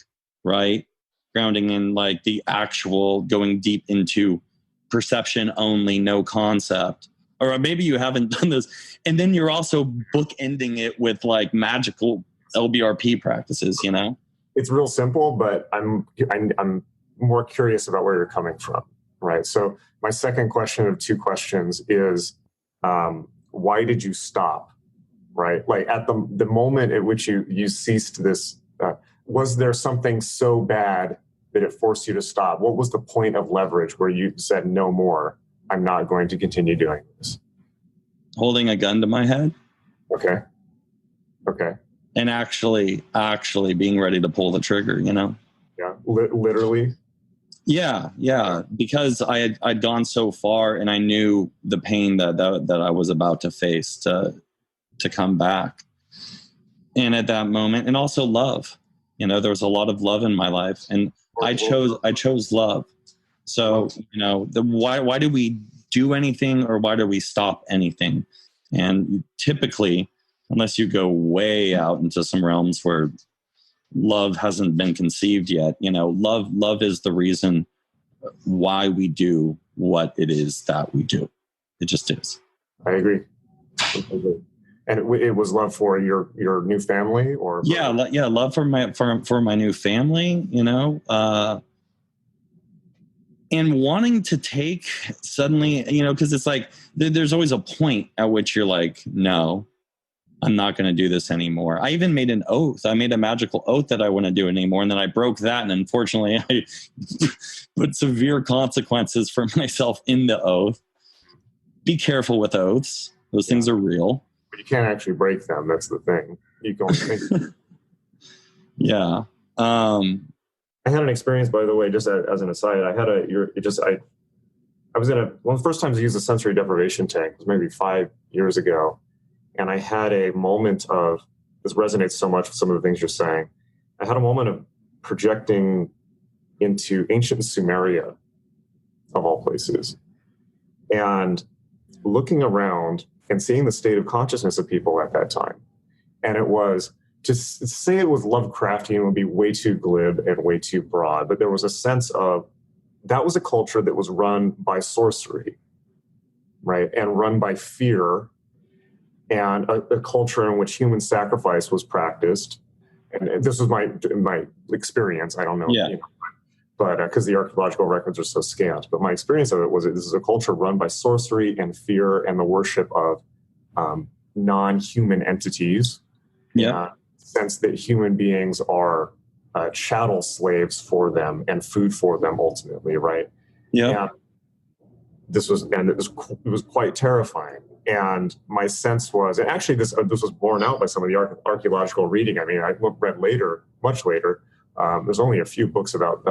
right? Grounding in like the actual, going deep into perception only, no concept. Or maybe you haven't done this. And then you're also bookending it with like magical LBRP practices, you know? It's real simple, but I'm more curious about where you're coming from, right? So my second question of two questions is, why did you stop, right? Like at the moment at which you ceased this, was there something so bad that it forced you to stop? What was the point of leverage where you said, no more, I'm not going to continue doing this? Holding a gun to my head. Okay. And actually being ready to pull the trigger, you know? Yeah, literally. Yeah. Because I'd gone so far, and I knew the pain that I was about to face to come back. And at that moment, and also love, you know, there was a lot of love in my life, and I chose love. So, you know, why do we do anything, or why do we stop anything? And typically, unless you go way out into some realms where love hasn't been conceived yet, you know, love is the reason why we do what it is that we do. It just is. I agree. And it was love for your new family, or love for my new family, you know, and wanting to take suddenly, you know, because it's like there's always a point at which you're like, no, I'm not going to do this anymore. I even made an oath. I made a magical oath that I wouldn't do it anymore. And then I broke that. And unfortunately, I put severe consequences for myself in the oath. Be careful with oaths. Those things are real. But you can't actually break them. That's the thing. You can only think. Yeah. I had an experience, by the way, just as an aside. I was in one of the first times I used a sensory deprivation tank was maybe 5 years ago. And I had a moment of, this resonates so much with some of the things you're saying. I had a moment of projecting into ancient Sumeria, of all places, and looking around and seeing the state of consciousness of people at that time. And it was, to say it was Lovecraftian would be way too glib and way too broad, but there was a sense of, that was a culture that was run by sorcery, right? And run by fear, and a culture in which human sacrifice was practiced. And this was my experience. I don't know, yeah. You know, but because the archaeological records are so scant. But my experience of it was this is a culture run by sorcery and fear and the worship of non-human entities. Yeah. Sense that human beings are chattel slaves for them and food for them ultimately, right? Yeah. It was quite terrifying. And my sense was, and actually this was borne out by some of the archaeological reading. I mean, I read later, much later. There's only a few books about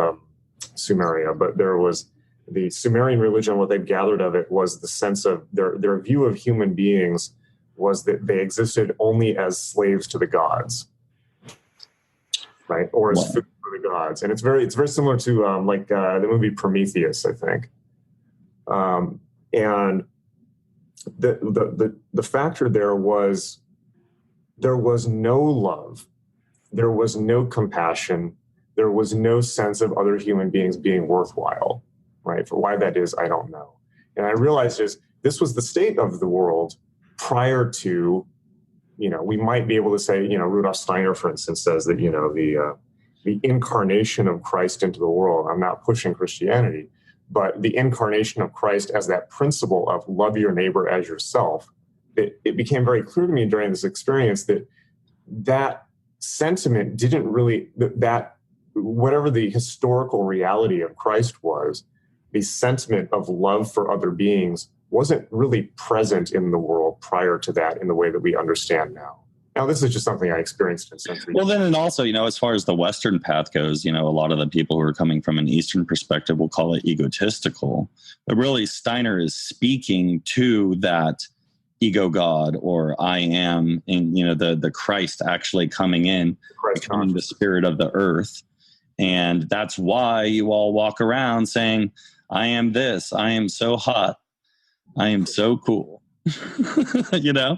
Sumeria, but there was the Sumerian religion. What they've gathered of it was the sense of their view of human beings was that they existed only as slaves to the gods, right, or as food for the gods. And it's very similar to the movie Prometheus, I think. And the factor there was no love, there was no compassion, there was no sense of other human beings being worthwhile, right? For why that is, I don't know. And I realized this was the state of the world prior to, you know, we might be able to say, you know, Rudolf Steiner, for instance, says that, you know, the incarnation of Christ into the world. I'm not pushing Christianity, but the incarnation of Christ as that principle of love your neighbor as yourself, it became very clear to me during this experience that sentiment didn't really, that whatever the historical reality of Christ was, the sentiment of love for other beings wasn't really present in the world prior to that in the way that we understand now. Now, this is just something I experienced in sensory. Well, then, and also, you know, as far as the Western path goes, you know, a lot of the people who are coming from an Eastern perspective will call it egotistical. But really, Steiner is speaking to that ego God, or I am, and, you know, the Christ actually coming in, becoming the spirit of the earth. And that's why you all walk around saying, I am this, I am so hot, I am so cool, you know?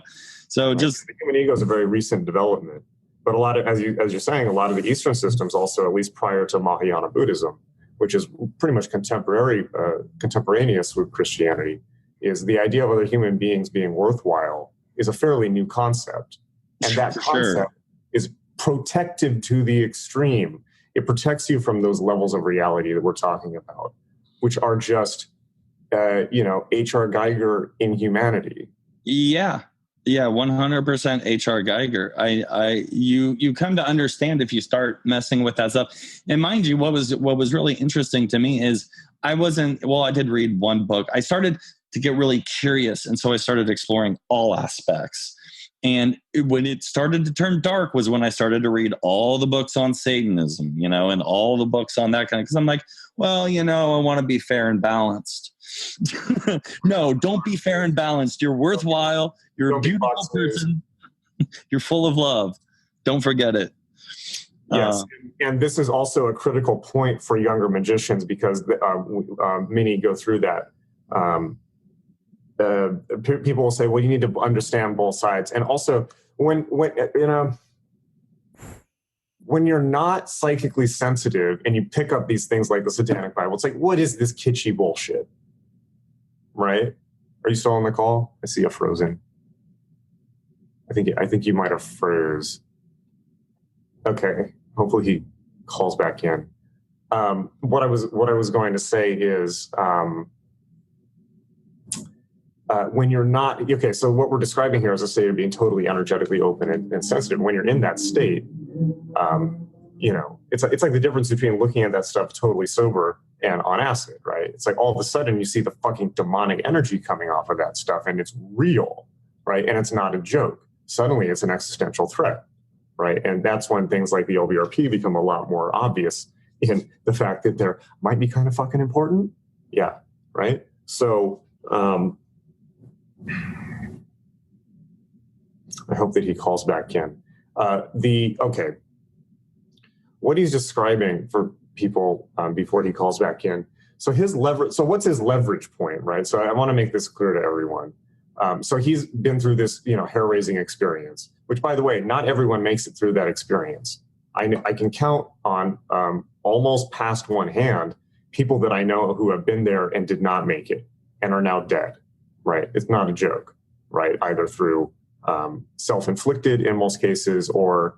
So right. just the human ego is a very recent development. But a lot of, as you're saying, a lot of the Eastern systems also, at least prior to Mahayana Buddhism, which is pretty much contemporaneous with Christianity, is the idea of other human beings being worthwhile is a fairly new concept. And that concept is protective to the extreme. It protects you from those levels of reality that we're talking about, which are just, H.R. Geiger in humanity. Yeah, 100% H.R. Geiger. You come to understand if you start messing with that stuff. And mind you, what was really interesting to me is I did read one book. I started to get really curious, and so I started exploring all aspects. And when it started to turn dark was when I started to read all the books on Satanism, and all the books on that kind of, because I'm like, well, I want to be fair and balanced. No, don't be fair and balanced. You're worthwhile. You're a beautiful person. You're full of love. Don't forget it. Yes. And this is also a critical point for younger magicians because many go through that. People will say, well, you need to understand both sides. And also when you're not psychically sensitive and you pick up these things like the Satanic Bible, it's like, what is this kitschy bullshit? Right? Are you still on the call? I see you frozen. I think you might have froze. Okay. Hopefully he calls back in. What I was going to say is, when you're not, okay, so what we're describing here is a state of being totally energetically open and sensitive. When you're in that state, it's like the difference between looking at that stuff totally sober and on acid, right? It's like all of a sudden you see the fucking demonic energy coming off of that stuff and it's real, right? And it's not a joke. Suddenly it's an existential threat, right? And that's when things like the LBRP become a lot more obvious in the fact that they're might be kind of fucking important. Yeah, right? So, I hope that he calls back in. What he's describing for people before he calls back in. So what's his leverage point, right? So I want to make this clear to everyone. So he's been through this, hair-raising experience, which, by the way, not everyone makes it through that experience. I can count on almost past one hand people that I know who have been there and did not make it and are now dead. Right? It's not a joke, right? Either through self-inflicted in most cases or,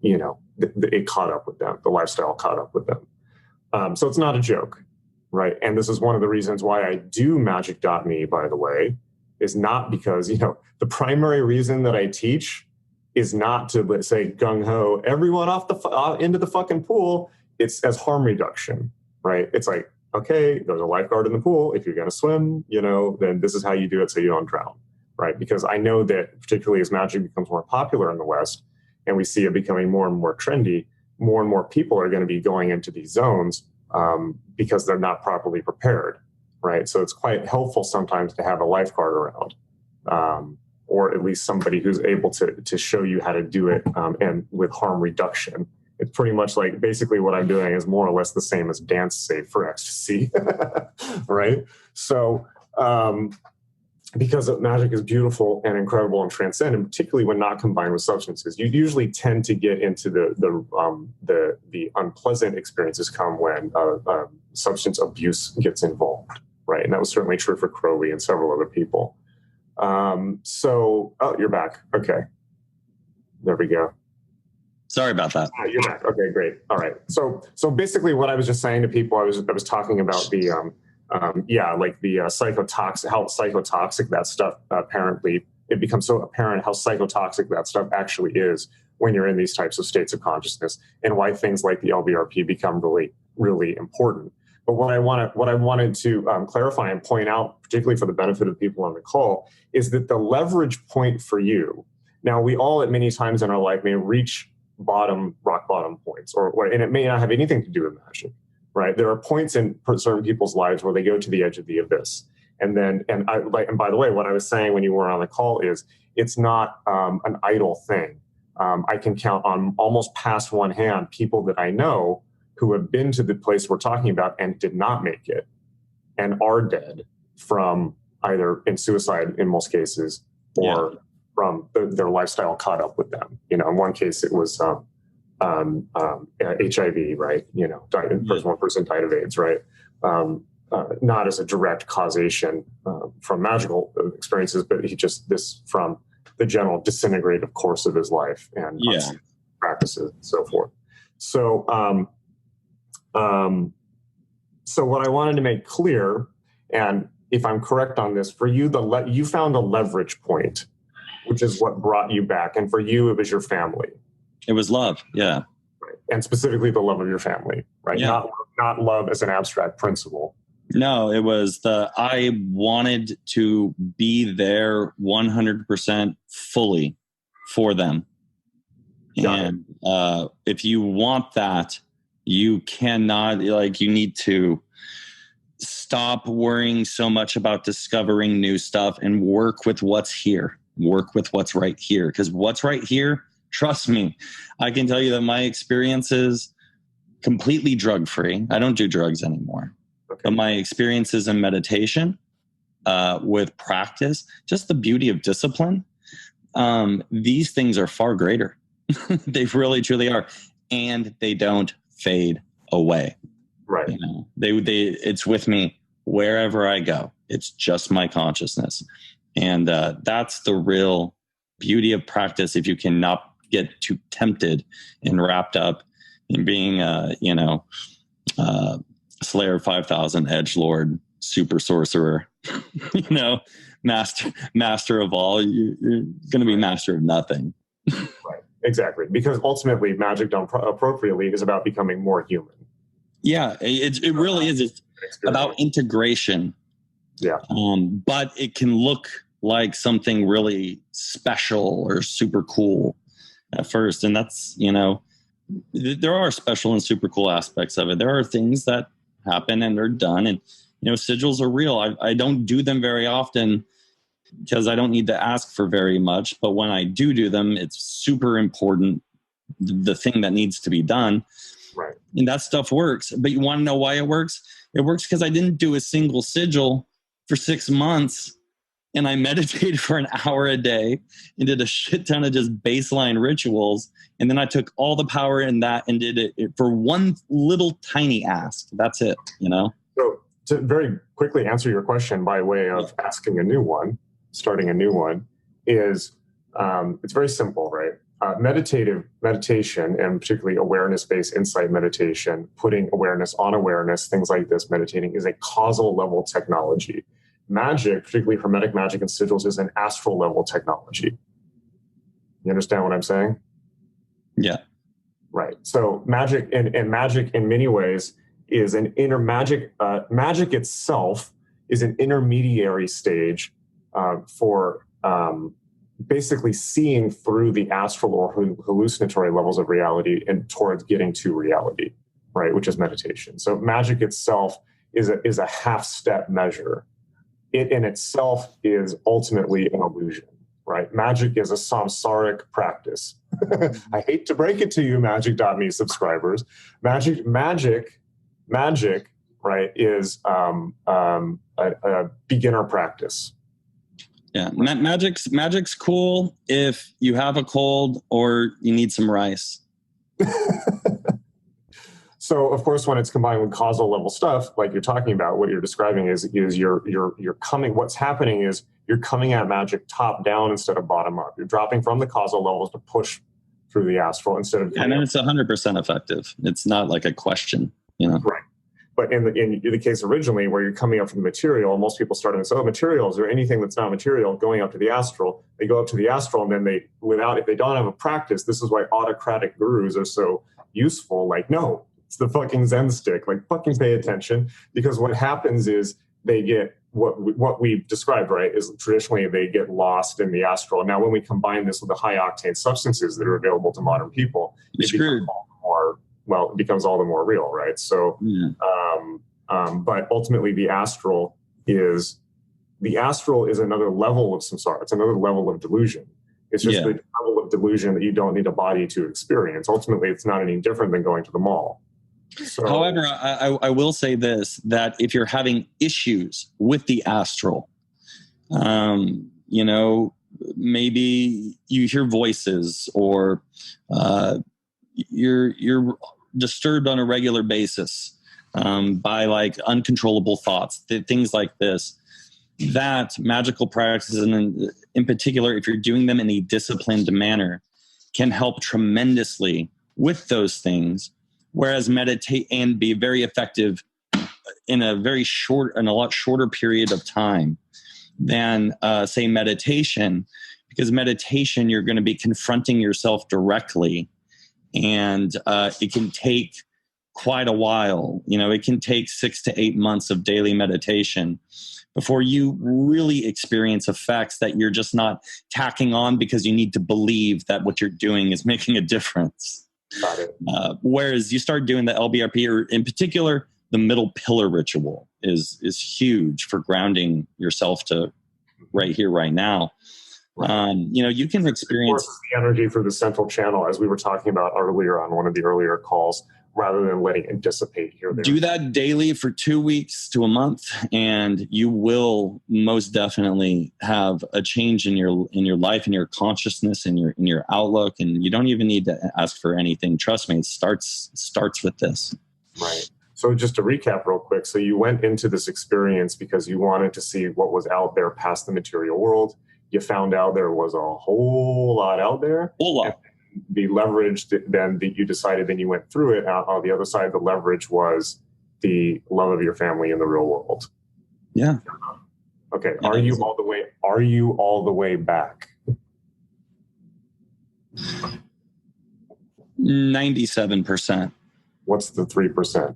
it caught up with them. The lifestyle caught up with them. So it's not a joke, right? And this is one of the reasons why I do magick.me, by the way, is not because, the primary reason that I teach is not to, let's say, gung-ho, everyone into the fucking pool. It's as harm reduction, right? It's like, okay, there's a lifeguard in the pool. If you're going to swim, then this is how you do it so you don't drown, right? Because I know that particularly as magic becomes more popular in the West and we see it becoming more and more trendy, more and more people are going to be going into these zones because they're not properly prepared, right? So it's quite helpful sometimes to have a lifeguard around or at least somebody who's able to show you how to do it and with harm reduction. It's pretty much like basically what I'm doing is more or less the same as dance save for ecstasy, right? So because magic is beautiful and incredible and transcendent, particularly when not combined with substances, you usually tend to get into the unpleasant experiences come when substance abuse gets involved, right? And that was certainly true for Crowley and several other people. You're back. Okay, there we go. Sorry about that. You're back. Okay, great. All right. So basically, what I was just saying to people, I was talking about the psychotoxic, how psychotoxic that stuff. Apparently, it becomes so apparent how psychotoxic that stuff actually is when you're in these types of states of consciousness, and why things like the LBRP become really, really important. But what I wanted to clarify and point out, particularly for the benefit of people on the call, is that the leverage point for you. Now, we all at many times in our life may reach rock bottom points, and it may not have anything to do with magic, right? There are points in certain people's lives where they go to the edge of the abyss, and by the way, what I was saying when you were on the call is it's not an idle thing. I can count on almost past one hand people that I know who have been to the place we're talking about and did not make it, and are dead from either in suicide in most cases or from their lifestyle caught up with them. In one case, it was HIV, right? One person died of AIDS, right? Not as a direct causation from magical experiences, but this from the general disintegrative course of his life and practices and so forth. So, so what I wanted to make clear, and if I'm correct on this, for you, you found a leverage point, which is what brought you back. And for you, it was your family. It was love. Yeah. Right. And specifically the love of your family, right? Yeah. Not love as an abstract principle. No, it was I wanted to be there 100% fully for them. And if you want that, you cannot, you need to stop worrying so much about discovering new stuff and work with what's here. Work with what's right here. Because what's right here, trust me, I can tell you that my experience is completely drug-free. I don't do drugs anymore. Okay. But my experiences in meditation, with practice, just the beauty of discipline, these things are far greater. They really, truly are. And they don't fade away. Right. It's with me wherever I go. It's just my consciousness. And that's the real beauty of practice. If you cannot get too tempted and wrapped up in being Slayer 5000, edgelord, super sorcerer, master of all, you're going to be master of nothing. Right. Exactly. Because ultimately magic done appropriately is about becoming more human. Yeah, it really is. It's about integration. Yeah. But it can look like something really special or super cool at first. And that's, there are special and super cool aspects of it. There are things that happen and they're done. And, sigils are real. I don't do them very often because I don't need to ask for very much. But when I do them, it's super important, the thing that needs to be done. Right. And that stuff works. But you want to know why it works? It works because I didn't do a single sigil for 6 months. And I meditated for an hour a day and did a shit ton of just baseline rituals. And then I took all the power in that and did it for one little tiny ask. That's it, So to very quickly answer your question by way of asking a new one, starting a new one, is it's very simple, right? Meditation, and particularly awareness-based insight meditation, putting awareness on awareness, things like this, meditating, is a causal level technology. Magic, particularly hermetic magic and sigils, is an astral level technology. You understand what I'm saying? Yeah. Right. So magic and magic in many ways is an inner magic. Magic itself is an intermediary stage for basically seeing through the astral or hallucinatory levels of reality and towards getting to reality, right? Which is meditation. So magic itself is a half-step measure. It in itself is ultimately an illusion, right? Magic is a samsaric practice. I hate to break it to you, magick.me subscribers. Magic, right, is a beginner practice. Yeah, magic's cool if you have a cold or you need some rice. So, of course, when it's combined with causal level stuff, like you're talking about, what you're describing is you're coming. What's happening is you're coming at magic top down instead of bottom up. You're dropping from the causal levels to push through the astral instead of. And then it's 100% effective. It's not like a question, Right. But in the case originally, where you're coming up from the material, most people start and say, "Oh, materials or anything that's not material, going up to the astral." They go up to the astral, and then if they don't have a practice, this is why autocratic gurus are so useful. Like, no, it's the fucking Zen stick. Like, fucking pay attention, because what happens is they get what we've described, right? Is traditionally they get lost in the astral. Now, when we combine this with the high octane substances that are available to modern people, it becomes all the more real, right? So, but ultimately, the astral is another level of samsara. It's another level of delusion. It's just the level of delusion that you don't need a body to experience. Ultimately, it's not any different than going to the mall. So, however, I will say this, that if you're having issues with the astral, maybe you hear voices, or you're disturbed on a regular basis by like uncontrollable thoughts, things like this. That magical practices, and in particular, if you're doing them in a disciplined manner, can help tremendously with those things. Whereas meditate and be very effective in a lot shorter period of time than say meditation, because meditation, you're going to be confronting yourself directly, and it can take quite a while. It can take 6 to 8 months of daily meditation before you really experience effects that you're just not tacking on because you need to believe that what you're doing is making a difference. Got it. Whereas you start doing the LBRP, or in particular, the middle pillar ritual is huge for grounding yourself to right here, right now. You can experience the energy for the central channel, as we were talking about earlier on one of the earlier calls, rather than letting it dissipate here. Do that daily for 2 weeks to a month, and you will most definitely have a change in your life, in your consciousness, in your outlook, and you don't even need to ask for anything. Trust me, it starts with this. Right. So just to recap real quick, so you went into this experience because you wanted to see what was out there past the material world. You found out there was a whole lot out there. Whole lot. The leverage, then you decided, then you went through it. On the other side of the leverage was the love of your family in the real world. Yeah. Okay. Are you all the way back? 97%. What's the 3%?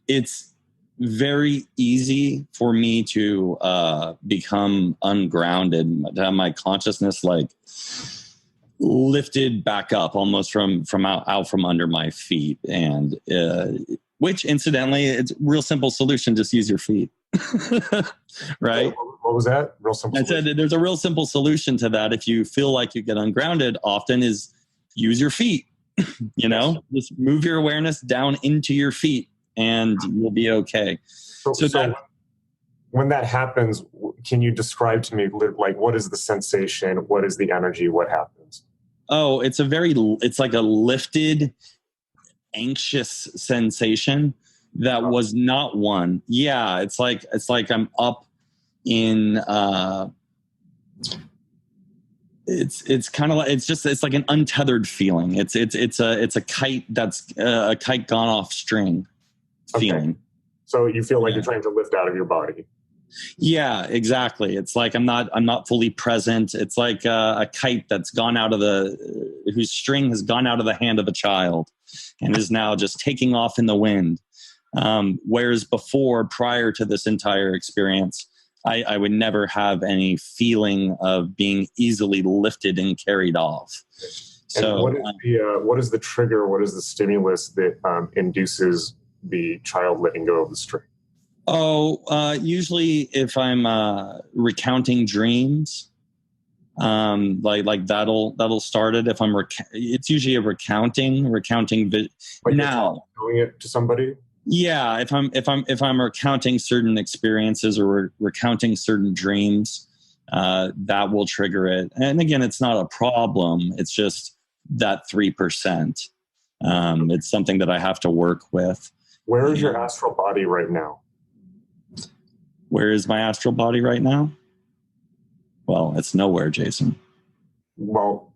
It's very easy for me to become ungrounded, to have my consciousness like lifted back up almost from out from under my feet, and which incidentally, it's a real simple solution. Just use your feet. Right? What was that? Real simple solution? I said there's a real simple solution to that. If you feel like you get ungrounded, often is use your feet. Just move your awareness down into your feet and you'll be okay. So when that happens, can you describe to me, like, what is the sensation? What is the energy? What happens? Oh, it's like a lifted, anxious sensation that was not one. Yeah. It's like I'm up in, it's kind of like, it's like an untethered feeling. It's a kite that's a kite gone off string feeling. Okay. So you feel like you're trying to lift out of your body. Yeah, exactly. It's like I'm not fully present. It's like a kite that's gone out of whose string has gone out of the hand of a child and is now just taking off in the wind. Whereas before, prior to this entire experience, I would never have any feeling of being easily lifted and carried off. So, what is the trigger? What is the stimulus that induces the child letting go of the string? Usually if I'm recounting dreams, like that'll start it. If I'm it's usually a recounting. Like now doing it to somebody. Yeah, if I'm recounting certain experiences or recounting certain dreams, that will trigger it. And again, it's not a problem. It's just that 3%. It's something that I have to work with. Where is your astral body right now? Where is my astral body right now? Well, it's nowhere, Jason. Well,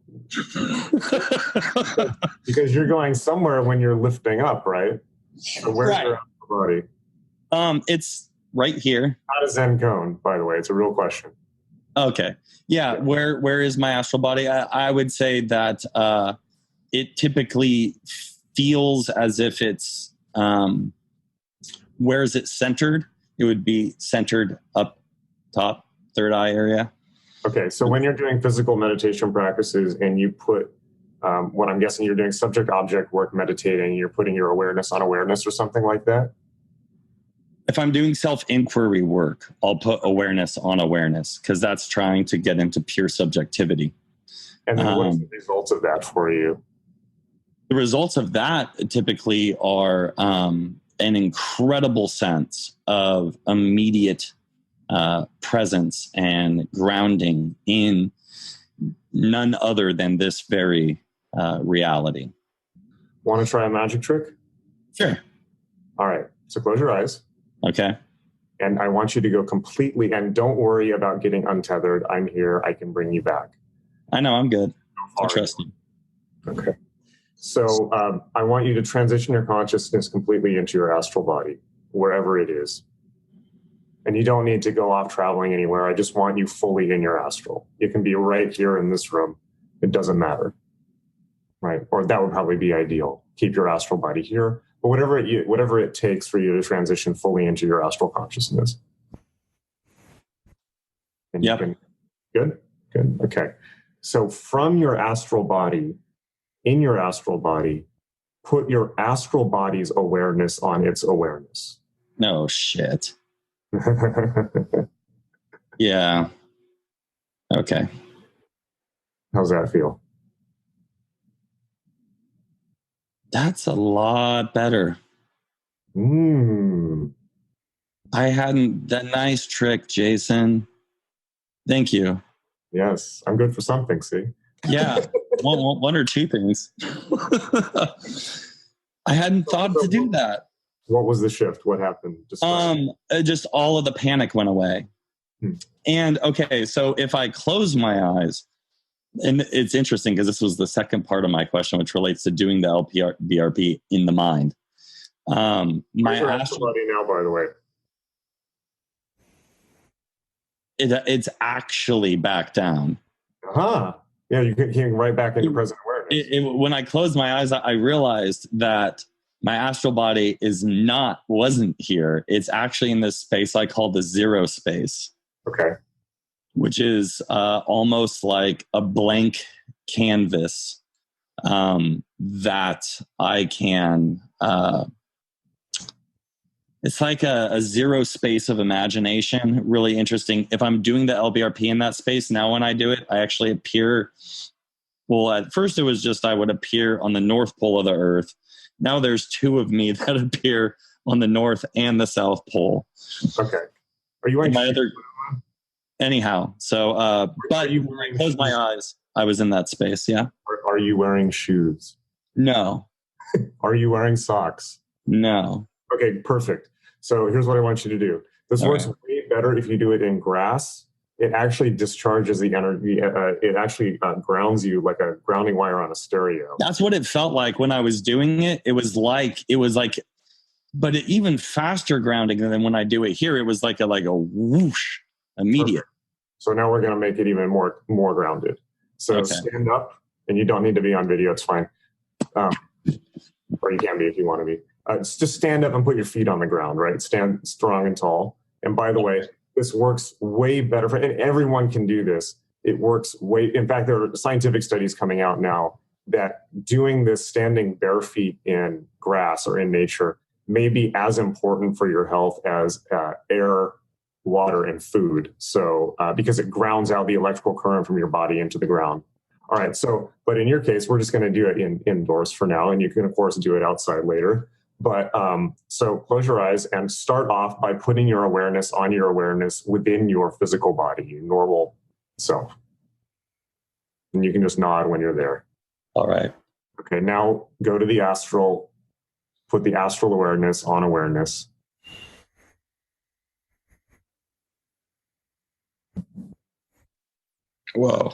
because you're going somewhere when you're lifting up, right? So where's your astral body? It's right here. Not a Zen cone, by the way. It's a real question. Okay. Yeah. Where is my astral body? I would say that it typically feels as if it's where is it centered? It would be centered up top, third eye area. Okay. So when you're doing physical meditation practices and you put what I'm guessing you're doing subject-object work, meditating, you're putting your awareness on awareness or something like that? If I'm doing self-inquiry work, I'll put awareness on awareness because that's trying to get into pure subjectivity. And then what is the results of that for you? The results of that typically are an incredible sense of immediate presence and grounding in none other than this very reality. Want to try a magic trick? Sure. All right. So close your eyes. Okay. And I want you to go completely, and don't worry about getting untethered. I'm here. I can bring you back. I know. I'm good. I trust you. Okay. So I want you to transition your consciousness completely into your astral body, wherever it is. And you don't need to go off traveling anywhere. I just want you fully in your astral. You can be right here in this room. It doesn't matter. Right? Or that would probably be ideal. Keep your astral body here. But whatever it takes for you to transition fully into your astral consciousness. And yep. Good? Okay. So from your astral body, in your astral body, put your astral body's awareness on its awareness. No shit. Yeah. Okay. How's that feel? That's a lot better. I hadn't. That nice trick, Jason. Thank you. Yes, I'm good for something, see? Yeah, one or two things. I hadn't thought to do that. What was the shift? What happened? Just all of the panic went away. And okay, so if I close my eyes, and it's interesting because this was the second part of my question, which relates to doing the LPBRP in the mind. My astral body now, by the way. It's actually back down. Yeah, you came right back into present awareness. When I closed my eyes, I realized that my astral body wasn't here. It's actually in this space I call the zero space. Okay. Which is almost like a blank canvas that I can... it's like a zero space of imagination. Really interesting. If I'm doing the LBRP in that space, now when I do it, I actually appear... Well, at first it was just I would appear on the North Pole of the Earth. Now there's two of me that appear on the North and the South Pole. Okay. Are you wearing Anyhow, so, but when I closed my eyes, I was in that space, yeah. Are you wearing shoes? No. Are you wearing socks? No. Okay, perfect. So here's what I want you to do. This works way better if you do it in grass. It actually discharges the energy. It actually grounds you like a grounding wire on a stereo. That's what it felt like when I was doing it. It was like, but even faster grounding than when I do it here. It was like a whoosh, immediate. Perfect. So now we're going to make it even more grounded. So stand up, and you don't need to be on video. It's fine. Or you can be if you want to be. Just stand up and put your feet on the ground, right? Stand strong and tall. And by the way, this works way better and everyone can do this. It works in fact, there are scientific studies coming out now that doing this standing bare feet in grass or in nature may be as important for your health as air, water, and food. So, because it grounds out the electrical current from your body into the ground. All right. So, but in your case, we're just going to do it indoors for now. And you can, of course, do it outside later. But so close your eyes and start off by putting your awareness on your awareness within your physical body, your normal self. And you can just nod when you're there. All right. Okay. Now go to the astral, put the astral awareness on awareness. Whoa.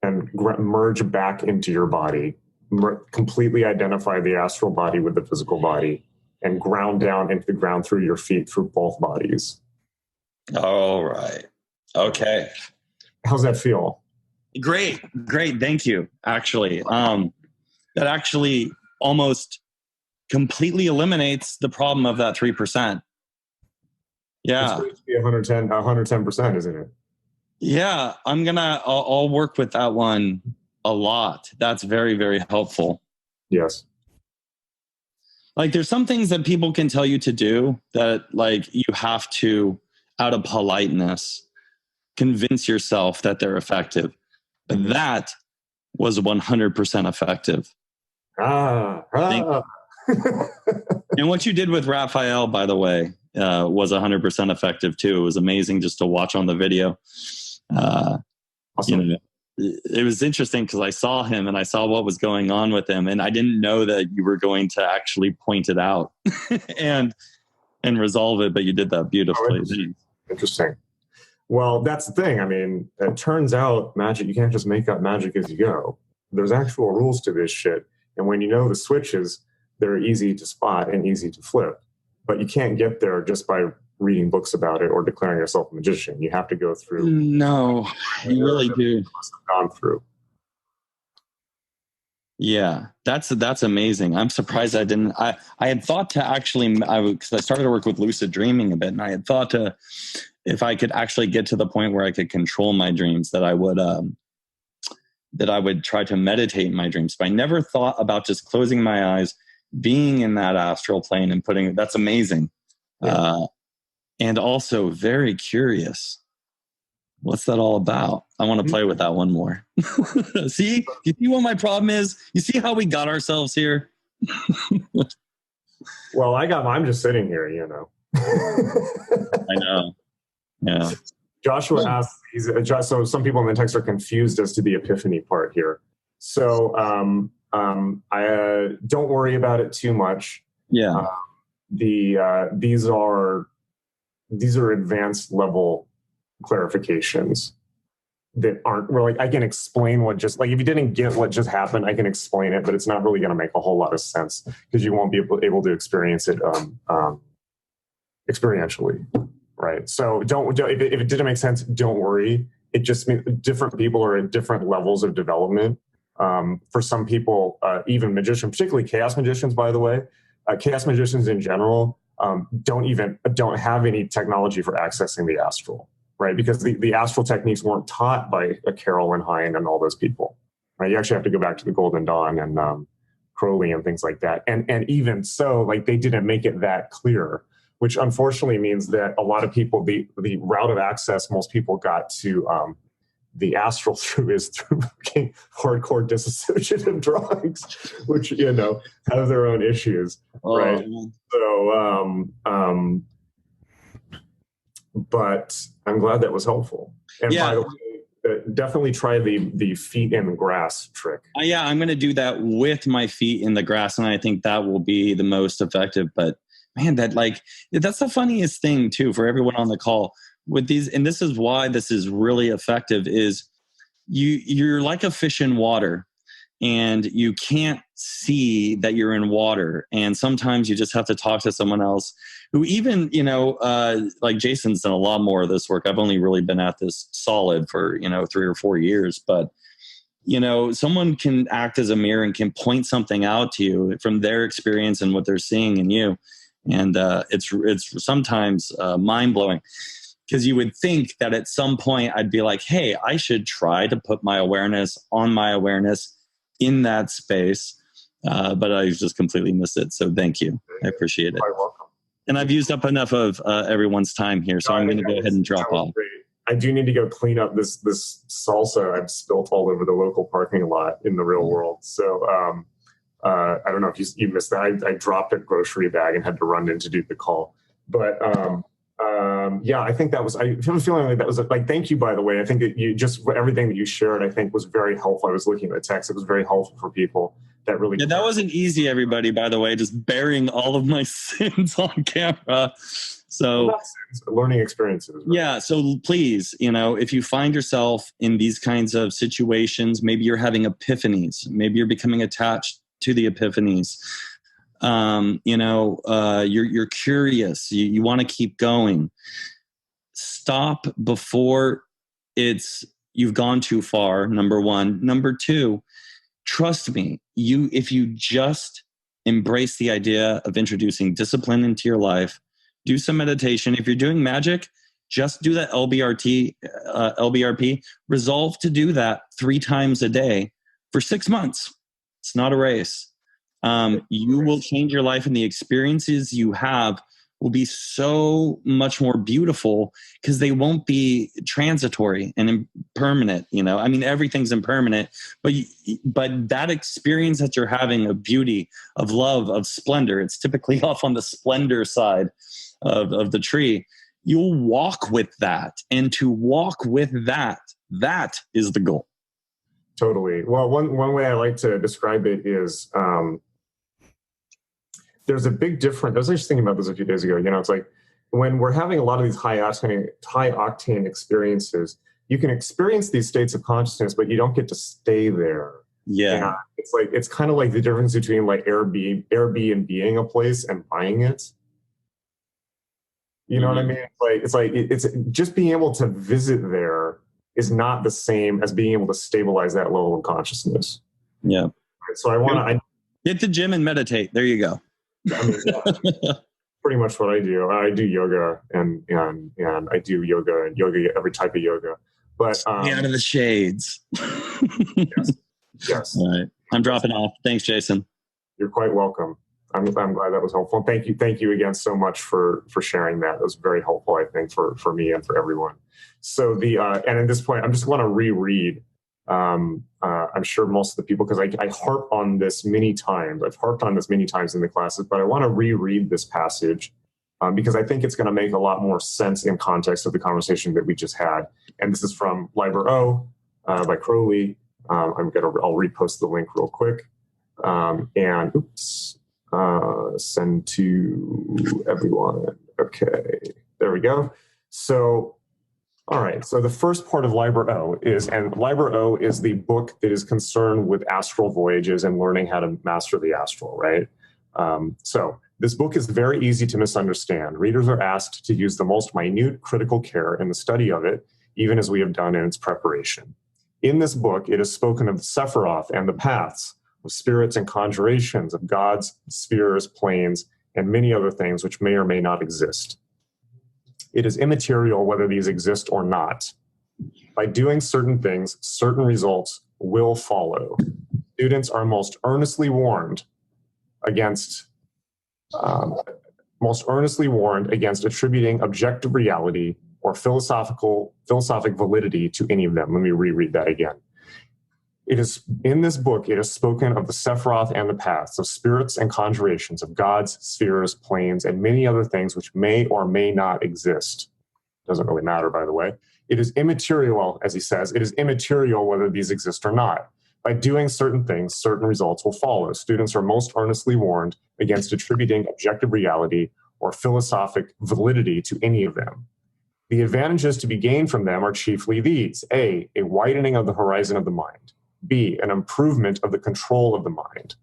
And merge back into your body. Completely identify the astral body with the physical body and ground down into the ground through your feet, through both bodies. All right. Okay. How's that feel? Great. Thank you. Actually, that actually almost completely eliminates the problem of that 3%. Yeah. It's going to be 110%, isn't it? Yeah. I'll work with that one a lot. That's very, very helpful. Yes. Like there's some things that people can tell you to do that like you have to, out of politeness, convince yourself that they're effective. But that was 100% effective. And what you did with Raphael, by the way, was 100% effective too. It was amazing just to watch on the video. Awesome. You know, it was interesting because I saw him and I saw what was going on with him, and I didn't know that you were going to actually point it out and resolve it, but you did that beautifully. Oh, interesting. Well, that's the thing. I mean, it turns out magic, you can't just make up magic as you go. There's actual rules to this shit. And when you know the switches, they're easy to spot and easy to flip. But you can't get there just by reading books about it or declaring yourself a magician. You have to go through. No, you really do. Must have gone through. Yeah, that's amazing. I'm surprised I didn't. I had thought to actually, because I started to work with lucid dreaming a bit, and I had thought to, if I could actually get to the point where I could control my dreams, that I would try to meditate in my dreams. But I never thought about just closing my eyes, being in that astral plane, and putting. That's amazing. Yeah. And also very curious. What's that all about? I want to play with that one more. See? You see what my problem is? You see how we got ourselves here? Well, I'm just sitting here, you know. I know. Yeah. Joshua asks, so some people in the text are confused as to the epiphany part here. So I don't worry about it too much. Yeah. These are advanced level clarifications that aren't really, I can explain what just, like, if you didn't get what just happened, I can explain it, but it's not really going to make a whole lot of sense because you won't be able to experience it experientially, right? So don't if it didn't make sense, don't worry. It just means different people are at different levels of development. For some people, even magicians, particularly chaos magicians, by the way, chaos magicians in general don't have any technology for accessing the astral. Right, because the astral techniques weren't taught by Carol and Hine and all those people. Right, you actually have to go back to the Golden Dawn and Crowley and things like that. And even so, like, they didn't make it that clear, which unfortunately means that a lot of people, the route of access most people got to the astral through is through hardcore dissociative drugs, which, you know, have their own issues. Right. So but I'm glad that was helpful. And by the way, definitely try the feet in the grass trick. Yeah, I'm going to do that with my feet in the grass, and I think that will be the most effective. But man, that's the funniest thing too for everyone on the call with these, and this is why this is really effective. Is you're like a fish in water, and you can't see that you're in water. And sometimes you just have to talk to someone else who even, you know, like Jason's done a lot more of this work. I've only really been at this solid for, 3 or 4 years, but, you know, someone can act as a mirror and can point something out to you from their experience and what they're seeing in you. And it's sometimes mind-blowing, because you would think that at some point I'd be like, hey, I should try to put my awareness on my awareness in that space. But I just completely missed it. So thank you. I appreciate it. You're welcome. And I've used up enough of everyone's time here, so I'm going to go ahead and drop off. Great. I do need to go clean up this salsa I've spilt all over the local parking lot in the real world. So I don't know if you missed that. I dropped a grocery bag and had to run in to do the call. But yeah, I think that was, I have a feeling like that was like, thank you, by the way. I think that you just, everything that you shared, I think was very helpful. I was looking at the text. It was very helpful for people. That really, yeah, that wasn't easy, everybody, by the way, just bearing all of my sins on camera. So learning experiences. Right? Yeah. So please, if you find yourself in these kinds of situations, maybe you're having epiphanies, maybe you're becoming attached to the epiphanies. You're curious, you want to keep going. Stop before you've gone too far. Number one. Number two, trust me, if you just embrace the idea of introducing discipline into your life, do some meditation. If you're doing magic, just do that LBRP. Resolve to do that 3 times a day for 6 months. It's not a race. You will change your life, and the experiences you have will be so much more beautiful because they won't be transitory and impermanent. Everything's impermanent, but that experience that you're having of beauty, of love, of splendor, it's typically off on the splendor side. of the tree, you'll walk with that. And to walk with that is the goal. Totally. Well, one way I like to describe it is there's a big difference. I was just thinking about this a few days ago. It's like when we're having a lot of these high octane experiences, you can experience these states of consciousness, but you don't get to stay there. Yeah. It's kind of like the difference between like Airbnb-ing a place and buying it. You know what I mean? It's just being able to visit there is not the same as being able to stabilize that level of consciousness. Yeah. So I want to hit the gym and meditate. There you go. I mean, yeah, pretty much what I do. I do yoga and I do yoga and every type of yoga. But out of the shades. Yes. All right. I'm dropping off. Thanks, Jason. You're quite welcome. I'm glad that was helpful. Thank you again so much for sharing that. It was very helpful, I think, for me and for everyone. So and at this point, I'm just want to reread. I'm sure most of the people, because I harp on this many times. I've harped on this many times in the classes, but I want to reread this passage because I think it's going to make a lot more sense in context of the conversation that we just had. And this is from Liber O by Crowley. I'll repost the link real quick. And send to everyone. Okay, there we go. So, all right. So the first part of Liber O is the book that is concerned with astral voyages and learning how to master the astral, right? So this book is very easy to misunderstand. Readers are asked to use the most minute critical care in the study of it, even as we have done in its preparation. In this book, it is spoken of the Sephiroth and the paths, of spirits and conjurations, of gods, spheres, planes, and many other things which may or may not exist. It is immaterial whether these exist or not. By doing certain things, certain results will follow. Students are most earnestly warned against attributing objective reality or philosophic validity to any of them. Let me reread that again. It is in this book, it is spoken of the Sephiroth and the paths, of spirits and conjurations, of gods, spheres, planes, and many other things which may or may not exist. Doesn't really matter, by the way. It is immaterial, as he says, it is immaterial whether these exist or not. By doing certain things, certain results will follow. Students are most earnestly warned against attributing objective reality or philosophic validity to any of them. The advantages to be gained from them are chiefly these: A, a widening of the horizon of the mind; B, an improvement of the control of the mind.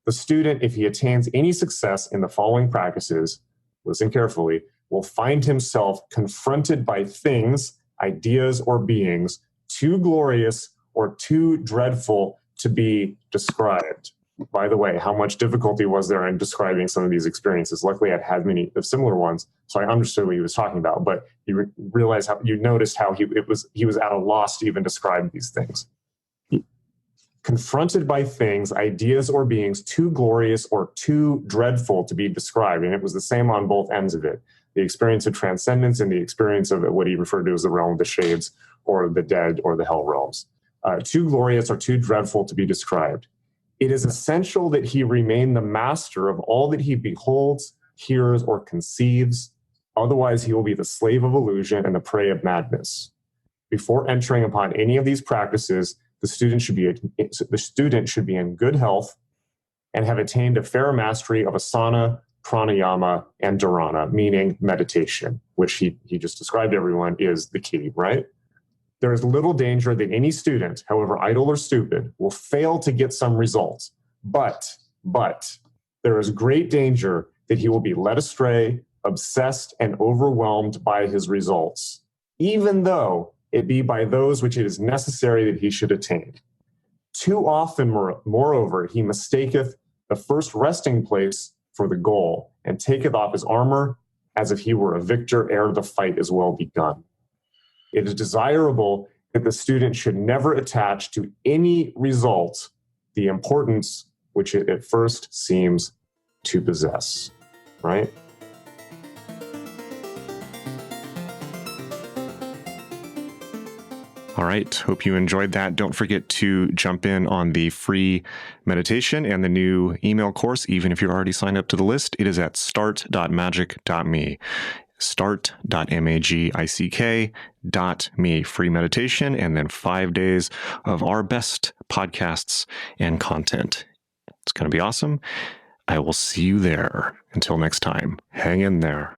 The student, if he attains any success in the following practices, listen carefully, will find himself confronted by things, ideas, or beings too glorious or too dreadful to be described. By the way, how much difficulty was there in describing some of these experiences? Luckily, I'd had many similar ones, so I understood what he was talking about. But you noticed how he was at a loss to even describe these things. Confronted by things, ideas, or beings too glorious or too dreadful to be described, and it was the same on both ends of it. The experience of transcendence and the experience of what he referred to as the realm of the shades, or the dead, or the hell realms. Too glorious or too dreadful to be described. It is essential that he remain the master of all that he beholds, hears, or conceives. Otherwise, he will be the slave of illusion and the prey of madness. Before entering upon any of these practices, the student should be in good health and have attained a fair mastery of asana, pranayama, and dharana, meaning meditation, which he just described to everyone is the key, right? There is little danger that any student, however idle or stupid, will fail to get some results. But there is great danger that he will be led astray, obsessed, and overwhelmed by his results, even though it be by those which it is necessary that he should attain. Too often, moreover, he mistaketh the first resting place for the goal, and taketh off his armor as if he were a victor ere the fight is well begun. It is desirable that the student should never attach to any result the importance which it at first seems to possess, right? All right. Hope you enjoyed that. Don't forget to jump in on the free meditation and the new email course. Even if you're already signed up to the list, it is at start.magick.me. start.magick.me. Free meditation, and then 5 days of our best podcasts and content. It's going to be awesome. I will see you there. Until next time, hang in there.